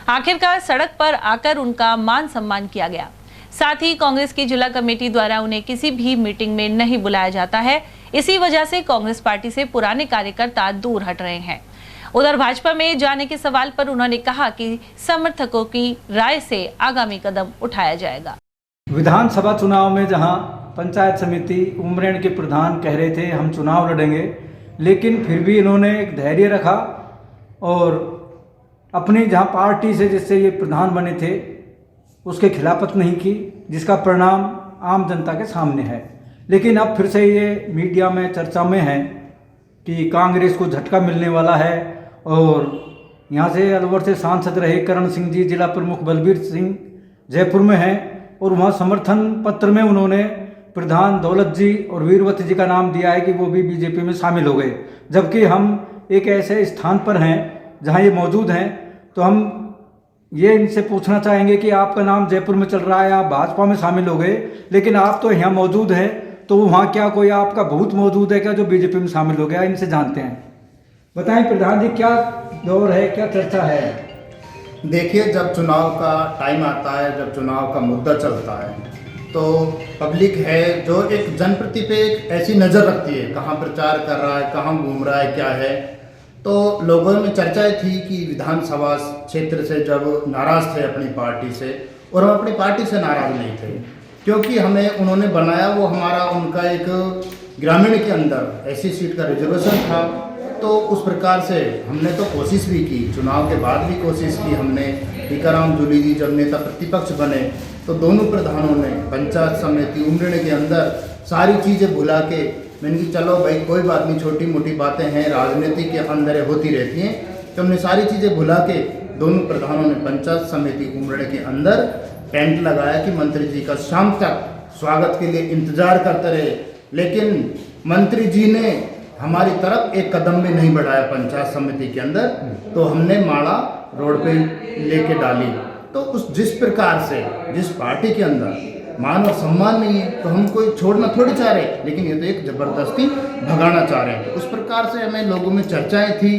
आखिरकार सड़क पर आकर उनका मान सम्मान किया गया। साथ ही कांग्रेस की जिला कमेटी द्वारा उन्हें किसी भी मीटिंग में नहीं बुलाया जाता है। इसी वजह से कांग्रेस पार्टी से पुराने कार्यकर्ता दूर हट रहे हैं। उधर भाजपा में जाने के सवाल पर उन्होंने कहा कि समर्थकों की राय से आगामी कदम उठाया जाएगा। विधानसभा चुनाव में जहां पंचायत समिति उमरैंड के प्रधान कह रहे थे हम चुनाव लड़ेंगे, लेकिन फिर भी इन्होंने एक धैर्य रखा और अपनी जहां पार्टी से जिससे ये प्रधान बने थे उसके खिलाफत नहीं की, जिसका परिणाम आम जनता के सामने है। लेकिन अब फिर से ये मीडिया में चर्चा में है कि कांग्रेस को झटका मिलने वाला है और यहाँ से अलवर से सांसद रहे करण सिंह जी, जिला प्रमुख बलबीर सिंह जयपुर में हैं और वहाँ समर्थन पत्र में उन्होंने प्रधान दौलत जी और वीरवती जी का नाम दिया है कि वो भी बीजेपी में शामिल हो गए। जबकि हम एक ऐसे स्थान पर हैं जहाँ ये मौजूद हैं, तो हम ये इनसे पूछना चाहेंगे कि आपका नाम जयपुर में चल रहा है, आप भाजपा में शामिल हो गए, लेकिन आप तो यहाँ मौजूद हैं, तो वहाँ क्या कोई आपका भूत मौजूद है क्या जो बीजेपी में शामिल हो गया? इनसे जानते हैं। बताएं प्रधान जी, क्या दौर है, क्या चर्चा है? देखिए, जब चुनाव का टाइम आता है, जब चुनाव का मुद्दा चलता है, तो पब्लिक है जो एक जनप्रति पे एक ऐसी नज़र रखती है, कहाँ प्रचार कर रहा है, कहाँ घूम रहा है, क्या है। तो लोगों में चर्चाएं थी कि विधानसभा क्षेत्र से जब नाराज़ थे अपनी पार्टी से, और हम अपनी पार्टी से नाराज़ नहीं थे, क्योंकि हमें उन्होंने बनाया, वो हमारा उनका एक ग्रामीण के अंदर ऐसी सीट का रिजर्वेशन था। तो उस प्रकार से हमने तो कोशिश भी की, चुनाव के बाद भी कोशिश की हमने। टीकाराम जूली जी जब नेता प्रतिपक्ष बने तो दोनों प्रधानों ने पंचायत समिति उमरैंड के अंदर सारी चीज़ें भुला के, मैंने कि चलो भाई कोई बात नहीं, छोटी मोटी बातें हैं, राजनीति के अंदर होती रहती हैं, तो हमने सारी चीज़ें भुला के दोनों प्रधानों ने पंचायत समिति उमरैंड के अंदर टेंट लगाया कि मंत्री जी का शाम तक स्वागत के लिए इंतजार करते रहे। लेकिन मंत्री जी ने हमारी तरफ एक कदम भी नहीं बढ़ाया पंचायत समिति के अंदर, तो हमने माला रोड पे लेके डाली। तो उस जिस प्रकार से जिस पार्टी के अंदर मान और सम्मान नहीं है, तो हम कोई छोड़ना थोड़ी चाह रहे, लेकिन ये तो एक जबरदस्ती भगाना चाह रहे हैं। उस प्रकार से हमें लोगों में चर्चाएं थी,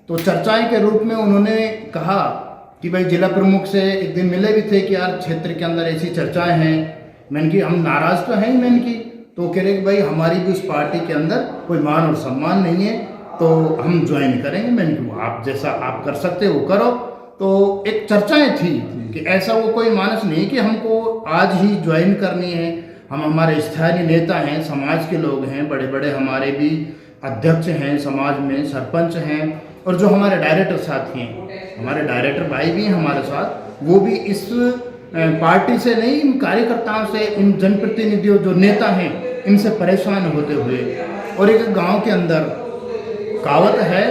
तो चर्चाएं के रूप में उन्होंने कहा कि भाई जिला प्रमुख से एक दिन मिले भी थे कि यार क्षेत्र के अंदर ऐसी चर्चाएं हैं। मैंने कि हम नाराज़ तो हैं ही, मैंने की तो कह रहे कि भाई हमारी भी उस पार्टी के अंदर कोई मान और सम्मान नहीं है, तो हम ज्वाइन करेंगे। मैंने कहा आप जैसा आप कर सकते हो वो करो। तो एक चर्चाएं थी कि ऐसा वो कोई मानस नहीं कि हमको आज ही ज्वाइन करनी है। हम हमारे स्थानीय नेता हैं, समाज के लोग हैं, बड़े बड़े हमारे भी अध्यक्ष हैं समाज में, सरपंच हैं, और जो हमारे डायरेक्टर साथी हैं, हमारे डायरेक्टर भाई भी हैं हमारे साथ, वो भी इस पार्टी से नहीं, इन कार्यकर्ताओं से, इन जनप्रतिनिधियों जो नेता हैं, इनसे परेशान होते हुए। और एक गांव के अंदर कहावत है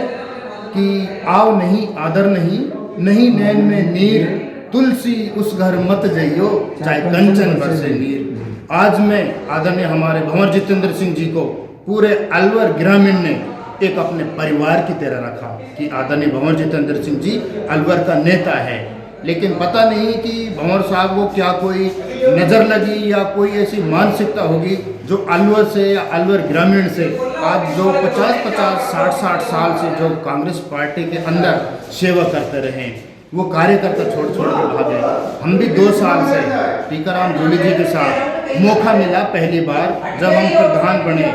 कि आओ नहीं आदर नहीं, नहीं नैन में नीर, तुलसी उस घर मत जइयो चाहे कंचन बरसे नीर। आज मैं आदरणीय हमारे भंवर जितेंद्र सिंह जी को पूरे अलवर ग्रामीण ने एक अपने परिवार की तरह रखा कि आदरणीय भंवर जितेंद्र सिंह जी अलवर का नेता है। लेकिन पता नहीं कि भंवर साहब को क्या कोई नज़र लगी या कोई ऐसी मानसिकता होगी जो अलवर से या अलवर ग्रामीण से आज जो 50-50, 60-60 साल से जो कांग्रेस पार्टी के अंदर सेवा करते रहे, वो कार्यकर्ता छोड़ के भागे। हम भी 2 साल से टीकाराम जूली जी के साथ मौका मिला पहली बार जब हम प्रधान बने।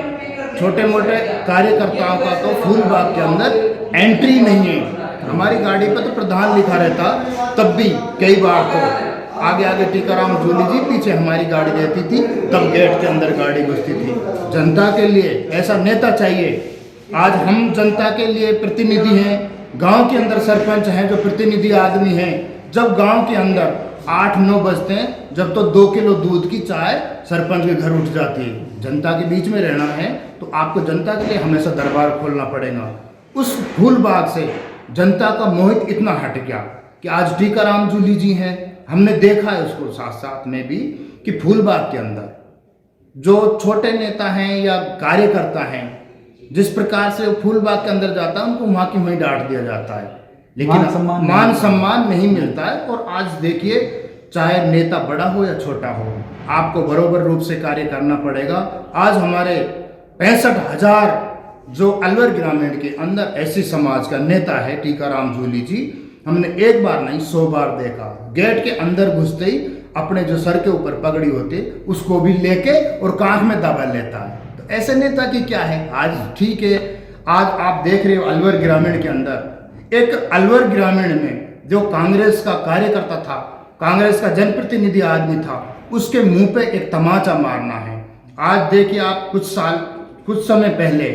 छोटे मोटे कार्यकर्ताओं का तो फूलबाग के अंदर एंट्री नहीं है, हमारी गाड़ी पर तो प्रधान लिखा रहता, तब भी कई बार तो आगे टीकाराम जूली जी, पीछे हमारी गाड़ी रहती थी, तब गेट के अंदर गाड़ी घुसती थी। जनता के लिए ऐसा नेता चाहिए। आज हम जनता के लिए प्रतिनिधि हैं, गांव के अंदर सरपंच हैं जो प्रतिनिधि आदमी हैं। जब गांव के अंदर 8-9 बजते हैं, जब तो 2 किलो दूध की चाय सरपंच के घर उठ जाती है। जनता के बीच में रहना है तो आपको जनता के लिए हमेशा दरबार खोलना पड़ेगा। उस फूलबाग से जनता का मोहित इतना हट गया कि आज टीकाराम जूली जी हैं, हमने देखा है उसको साथ साथ में भी कि फूलबाग के अंदर जो छोटे नेता हैं या कार्यकर्ता हैं, जिस प्रकार से वो फूलबाग के अंदर जाता है, उनको वहाँ की वहीं डांट दिया जाता है, लेकिन मान सम्मान नहीं मिलता है। और आज देखिए, चाहे नेता बड़ा हो या छोटा हो, आपको बराबर रूप से कार्य करना पड़ेगा। आज हमारे 65,000 जो अलवर ग्रामीण के अंदर ऐसी समाज का नेता है टीकाराम जूली जी, हमने एक बार नहीं 100 बार देखा। गेट के अंदर घुसते ही अपने जो सर के ऊपर पगड़ी होती उसको भी लेके और कांख में दबा लेता है। तो ऐसे नेता की क्या है? आज ठीक है, आज आप देख रहे हो अलवर ग्रामीण के अंदर, एक अलवर ग्रामीण में जो कांग्रेस का कार्यकर्ता था, कांग्रेस का जनप्रतिनिधि आदमी था, उसके मुंह पे एक तमाचा मारना है। आज देखिए आप, कुछ समय पहले,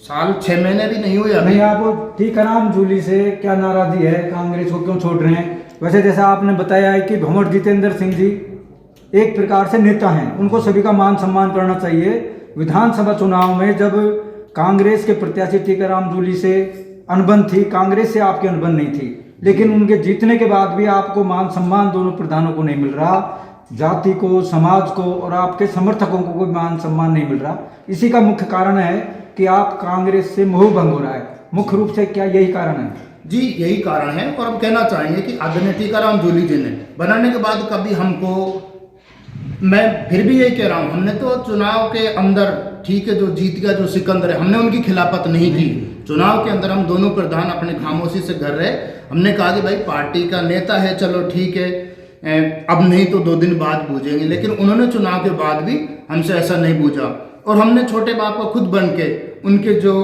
साल 6 महीने भी नहीं हुए अभी, आप टीकाराम जूली से क्या नाराजगी है, कांग्रेस को क्यों छोड़ रहे हैं? वैसे जैसा आपने बताया है कि भंवर जितेंद्र सिंह जी एक प्रकार से नेता हैं, उनको सभी का मान सम्मान करना चाहिए। विधानसभा चुनाव में जब कांग्रेस के प्रत्याशी टीकाराम जूली से अनबन थी, कांग्रेस से आपकी अनबन नहीं थी, लेकिन उनके जीतने के बाद भी आपको मान सम्मान दोनों प्रधानों को नहीं मिल रहा, जाति को, समाज को और आपके समर्थकों को कोई मान सम्मान नहीं मिल रहा। इसी का मुख्य कारण है कि आप कांग्रेस से मोह भंग हो रहा है। मुख्य रूप से क्या यही कारण है? जी, यही कारण है। और हम कहना चाहेंगे कि आदरणीय टीकाराम जूली जी ने बनाने के बाद कभी हमको, मैं फिर भी यही कह रहा हूँ, हमने तो चुनाव के अंदर, ठीक है, जो जीत गया, जो सिकंदर है, हमने उनकी खिलाफत नहीं की। चुनाव के अंदर हम दोनों प्रधान अपने खामोशी से घर रहे। हमने कहा कि भाई पार्टी का नेता है, चलो ठीक है, अब नहीं तो 2 दिन बाद बूझेंगे, लेकिन उन्होंने चुनाव के बाद भी हमसे ऐसा नहीं बूझा। और हमने छोटे बाप को खुद बन के उनके जो,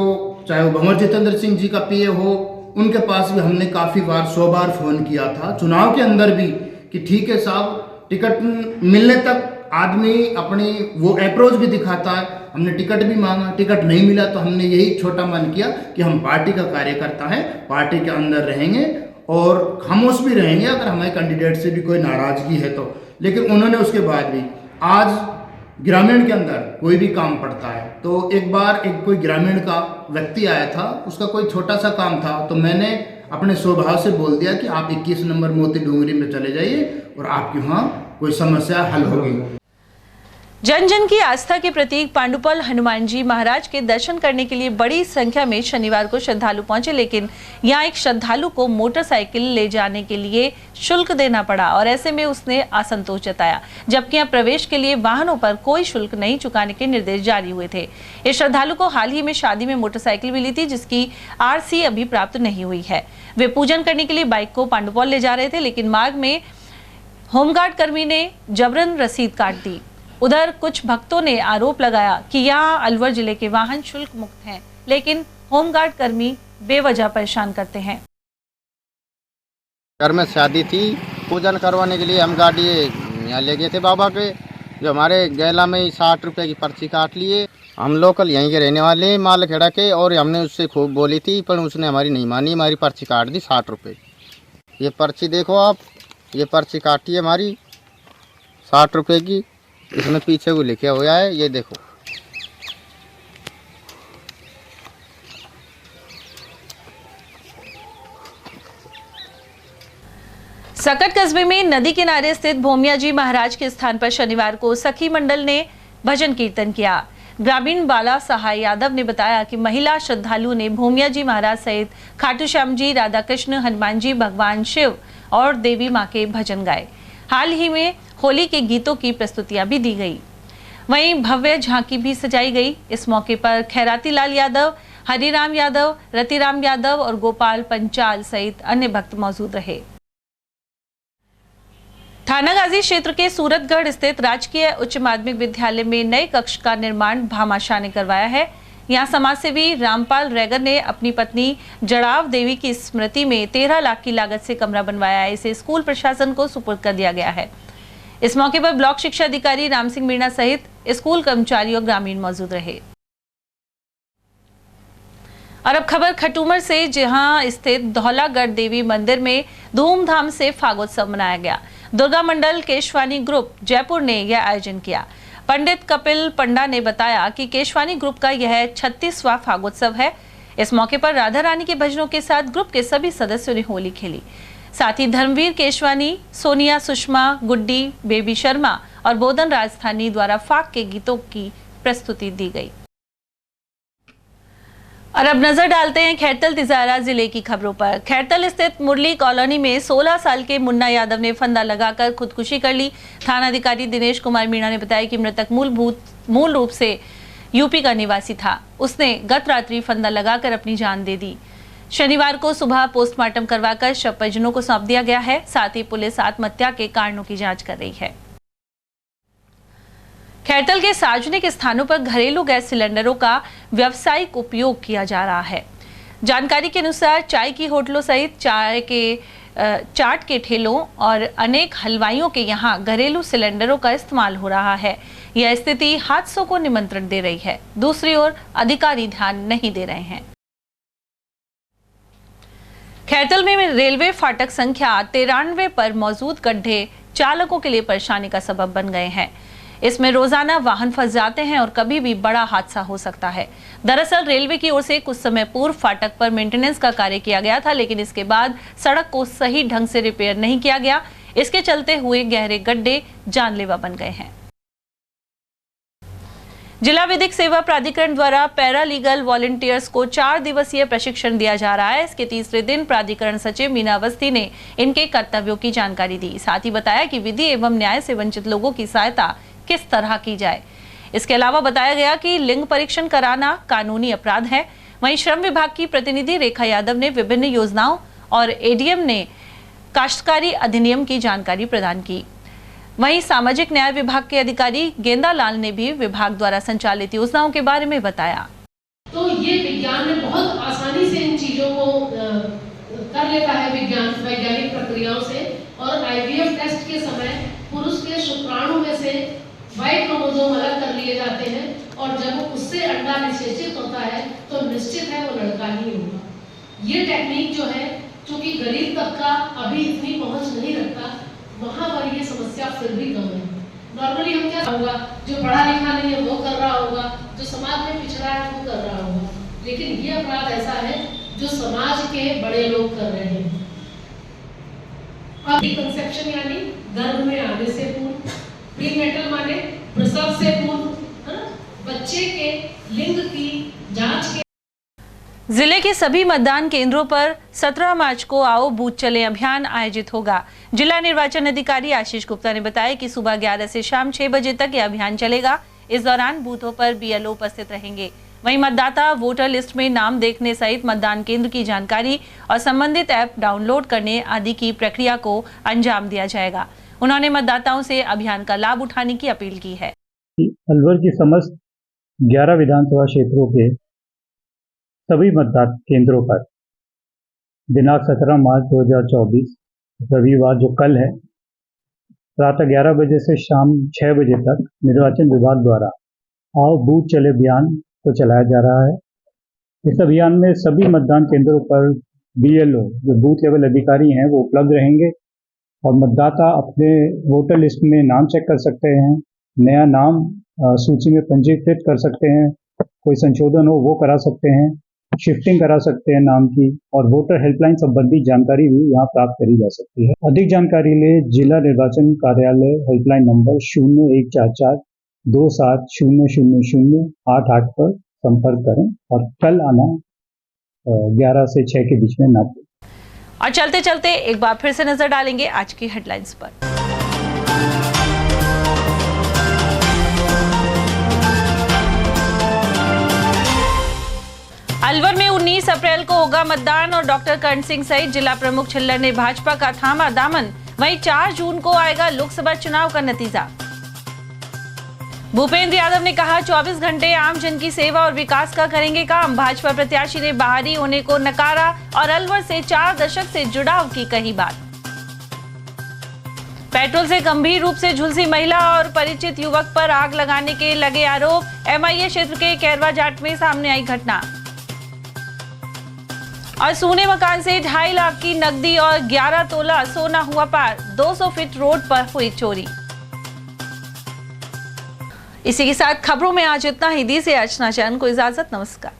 चाहे वो भंवर जितेंद्र सिंह जी का पीए हो, उनके पास भी हमने काफ़ी बार 100 बार फ़ोन किया था चुनाव के अंदर भी कि ठीक है साहब, टिकट मिलने तक आदमी अपनी वो अप्रोच भी दिखाता है। हमने टिकट भी मांगा, टिकट नहीं मिला तो हमने यही छोटा मन किया कि हम पार्टी का कार्यकर्ता हैं, पार्टी के अंदर रहेंगे और खामोश भी रहेंगे अगर हमारे कैंडिडेट से भी कोई नाराज़गी है तो। लेकिन उन्होंने उसके बाद भी, आज ग्रामीण के अंदर कोई भी काम पड़ता है तो एक बार कोई ग्रामीण का व्यक्ति आया था, उसका कोई छोटा सा काम था, तो मैंने अपने स्वभाव से बोल दिया कि आप 21 नंबर मोती डूंगरी में चले जाइए और आपकी वहाँ कोई समस्या हल होगी। जन जन की आस्था के प्रतीक पांडुपल हनुमान जी महाराज के दर्शन करने के लिए बड़ी संख्या में शनिवार को श्रद्धालु पहुंचे, लेकिन यहाँ एक श्रद्धालु को मोटरसाइकिल ले जाने के लिए शुल्क देना पड़ा और ऐसे में उसने असंतोष जताया, जबकि यहाँ प्रवेश के लिए वाहनों पर कोई शुल्क नहीं चुकाने के निर्देश जारी हुए थे। इस श्रद्धालु को हाल ही में शादी में मोटरसाइकिल मिली थी, जिसकी RC अभी प्राप्त नहीं हुई है। वे पूजन करने के लिए बाइक को पांडुपौल ले जा रहे थे, लेकिन मार्ग में होमगार्ड कर्मी ने जबरन रसीद काट दी। उधर कुछ भक्तों ने आरोप लगाया कि यहाँ अलवर जिले के वाहन शुल्क मुक्त हैं, लेकिन होमगार्ड कर्मी बेवजह परेशान करते हैं। घर में शादी थी, पूजन करवाने के लिए हम गाड़ी यहाँ ले गए थे बाबा के, जो हमारे गैला में 60 रुपये की पर्ची काट लिए। हम लोकल यहीं के रहने वाले मालखेड़ा के, और हमने उससे खूब बोली थी पर उसने हमारी नहीं मानी, हमारी पर्ची काट दी 60 रुपये। ये पर्ची देखो आप, ये पर्ची काटी है हमारी 60 रुपये की, इसमें पीछे को लिखा हुआ है, ये देखो। सकट कस्बे में नदी किनारे स्थित भोमिया जी महाराज के स्थान पर शनिवार को सखी मंडल ने भजन कीर्तन किया। ग्रामीण बाला सहाय यादव ने बताया कि महिला श्रद्धालु ने भोमिया जी महाराज सहित खाटू श्याम जी, राधा कृष्ण, हनुमान जी, भगवान शिव और देवी मां के भजन गाए। हाल ही में होली के गीतों की प्रस्तुतियां भी दी गई। वहीं भव्य झांकी भी सजाई गई। इस मौके पर खैराती लाल यादव, हरिराम यादव, रतिराम यादव और गोपाल पंचाल सहित अन्य भक्त मौजूद रहे। थानागाजी क्षेत्र के सूरतगढ़ स्थित राजकीय उच्च माध्यमिक विद्यालय में नए कक्ष का निर्माण भामाशाह ने करवाया है। यहां समाजसेवी रामपाल रैगर ने अपनी पत्नी जड़ाव देवी की स्मृति में 13 लाख की लागत से कमरा बनवाया है। इसे स्कूल प्रशासन को सुपुर्द कर दिया गया है। इस मौके पर ब्लॉक शिक्षा अधिकारी राम सिंह मीणा सहित स्कूल कर्मचारी और ग्रामीण मौजूद रहे। और अब खबर खटूमर से, जहां स्थित धौलागढ़ देवी मंदिर में धूमधाम से फागोत्सव मनाया गया। दुर्गा मंडल केशवानी ग्रुप जयपुर ने यह आयोजन किया। पंडित कपिल पंडा ने बताया कि केशवानी ग्रुप का यह 36वां फागोत्सव है। इस मौके पर राधा रानी के भजनों के साथ ग्रुप के सभी सदस्यों ने होली खेली। साथ ही धर्मवीर केशवानी, सोनिया सुषमा, गुड्डी, बेबी शर्मा और बोधन राजस्थानी द्वारा फाग के गीतों की प्रस्तुति दी गई। और अब नजर डालते हैं खैरतल तिजारा जिले की खबरों पर। खैरतल स्थित मुरली कॉलोनी में 16 साल के मुन्ना यादव ने फंदा लगाकर खुदकुशी कर ली। थानाधिकारी दिनेश कुमार मीणा ने बताया कि मृतक मूल रूप से यूपी का निवासी था। उसने गत रात्रि फंदा लगाकर अपनी जान दे दी। शनिवार को सुबह पोस्टमार्टम करवाकर शव परिजनों को सौंप दिया गया है। साथ ही पुलिस आत्महत्या के कारणों की जांच कर रही है। खैरतल के सार्वजनिक स्थानों पर घरेलू गैस सिलेंडरों का व्यावसायिक उपयोग किया जा रहा है। जानकारी के अनुसार चाय की होटलों सहित चाट के ठेलों और अनेक हलवाइयों के यहां घरेलू सिलेंडरों का इस्तेमाल हो रहा है। यह स्थिति हादसों को निमंत्रण दे रही है। दूसरी ओर अधिकारी ध्यान नहीं दे रहे हैं। खैरतल में रेलवे फाटक संख्या 93 पर मौजूद गड्ढे चालकों के लिए परेशानी का सबब बन गए हैं। इसमें रोजाना वाहन फंस जाते हैं और कभी भी बड़ा हादसा हो सकता है। दरअसल रेलवे की ओर से कुछ समय पूर्व फाटक पर मेंटेनेंस का कार्य किया गया था, लेकिन इसके बाद सड़क को सही ढंग से रिपेयर नहीं किया गया। इसके चलते हुए गहरे गड्ढे जानलेवा बन गए हैं। जिला विधिक सेवा प्राधिकरण द्वारा पैरालीगल वॉलंटियर्स को 4 दिवसीय प्रशिक्षण दिया जा रहा है। इसके तीसरे दिन प्राधिकरण सचिव मीना अवस्थी ने इनके कर्तव्यों की जानकारी दी। साथ ही बताया कि विधि एवं न्याय से वंचित लोगों की सहायता किस तरह की जाए। इसके अलावा बताया गया कि लिंग परीक्षण कराना कानूनी अपराध है। वहीं श्रम विभाग की प्रतिनिधि रेखा यादव ने विभिन्न योजनाओं और एडीएम ने काश्तकारी अधिनियम की जानकारी प्रदान की। वहीं सामाजिक न्याय विभाग के अधिकारी गेंदा लाल ने भी विभाग द्वारा संचालित योजनाओं के बारे में बताया। तो ये विज्ञान में बहुत आसानी से इन चीजों को कर लेता है वैज्ञानिक प्रक्रियाओं से। और आईवीएफ टेस्ट के समय पुरुष के शुक्राणु में से वाई क्रोमोसोम अलग कर लिए जाते हैं और जब उससे अंडा निषेचित होता है तो निश्चित है वो लड़का ही होगा। ये टेक्निक जो है, चूंकि गरीब तबका अभी इतनी पहुंच नहीं रखता, वहां पर ये समस्या फिर भी कम है। नॉर्मली हम क्या होगा, जो पढ़ा लिखा नहीं है वो कर रहा होगा, जो समाज में पिछड़ा है वो कर रहा होगा, लेकिन ये अपराध ऐसा है जो समाज के बड़े लोग कर रहे हैं। अब कंसेप्शन यानी गर्भ में आने से पूर्व, प्रीनेटल माने प्रसव से पूर्व, बच्चे के लिंग की जांच के। जिले के सभी मतदान केंद्रों पर 17 मार्च को आओ बूथ चले अभियान आयोजित होगा। जिला निर्वाचन अधिकारी आशीष गुप्ता ने बताया कि सुबह 11 से शाम 6 बजे तक यह अभियान चलेगा। इस दौरान बूथों पर बीएलओ उपस्थित रहेंगे। वहीं मतदाता वोटर लिस्ट में नाम देखने सहित मतदान केंद्र की जानकारी और संबंधित ऐप डाउनलोड करने आदि की प्रक्रिया को अंजाम दिया जाएगा। उन्होंने मतदाताओं से अभियान का लाभ उठाने की अपील की है। अलवर की समस्त 11 विधानसभा क्षेत्रों के सभी मतदान केंद्रों पर दिनांक 17 मार्च 2024 रविवार जो कल है, प्रातः 11 बजे से शाम 6 बजे तक निर्वाचन विभाग द्वारा आओ बूथ चले अभियान को चलाया जा रहा है। इस अभियान में सभी मतदान केंद्रों पर बीएलओ जो बूथ लेवल अधिकारी हैं वो उपलब्ध रहेंगे और मतदाता अपने वोटर लिस्ट में नाम चेक कर सकते हैं, नया नाम सूची में पंजीकृत कर सकते हैं, कोई संशोधन हो वो करा सकते हैं, शिफ्टिंग करा सकते हैं नाम की, और वोटर हेल्पलाइन संबंधी जानकारी भी यहाँ प्राप्त करी जा सकती है। अधिक जानकारी लिए जिला निर्वाचन कार्यालय हेल्पलाइन नंबर 0144 27000088 पर संपर्क करें और कल आना 11 से 6 के बीच में ना भूलें। और चलते चलते एक बार फिर से नजर डालेंगे आज की हेडलाइंस पर। अलवर में 19 अप्रैल को होगा मतदान और डॉक्टर कर्ण सिंह सहित जिला प्रमुख छिल्लर ने भाजपा का थामा दामन। वहीं 4 जून को आएगा लोकसभा चुनाव का नतीजा। भूपेंद्र यादव ने कहा 24 घंटे आम जन की सेवा और विकास का करेंगे काम। भाजपा प्रत्याशी ने बाहरी होने को नकारा और अलवर से 4 दशक से जुड़ाव की कही बात। पेट्रोल से गंभीर रूप से झुलसी महिला और परिचित युवक पर आग लगाने के लगे आरोप। एमआईए क्षेत्र के कैरवा जाट में सामने आई घटना। और सोने मकान से 2.5 लाख की नकदी और 11 तोला सोना हुआ पार। 200 फीट रोड पर हुई चोरी। इसी के साथ खबरों में आज इतना ही। दी से अर्चना चैन को इजाजत। नमस्कार।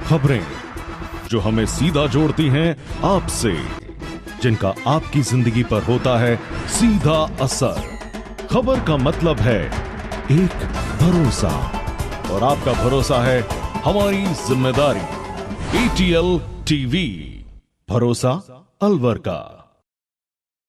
खबरें जो हमें सीधा जोड़ती हैं आपसे, जिनका आपकी जिंदगी पर होता है सीधा असर। खबर का मतलब है एक भरोसा, और आपका भरोसा है हमारी जिम्मेदारी। ATL TV, भरोसा अलवर का।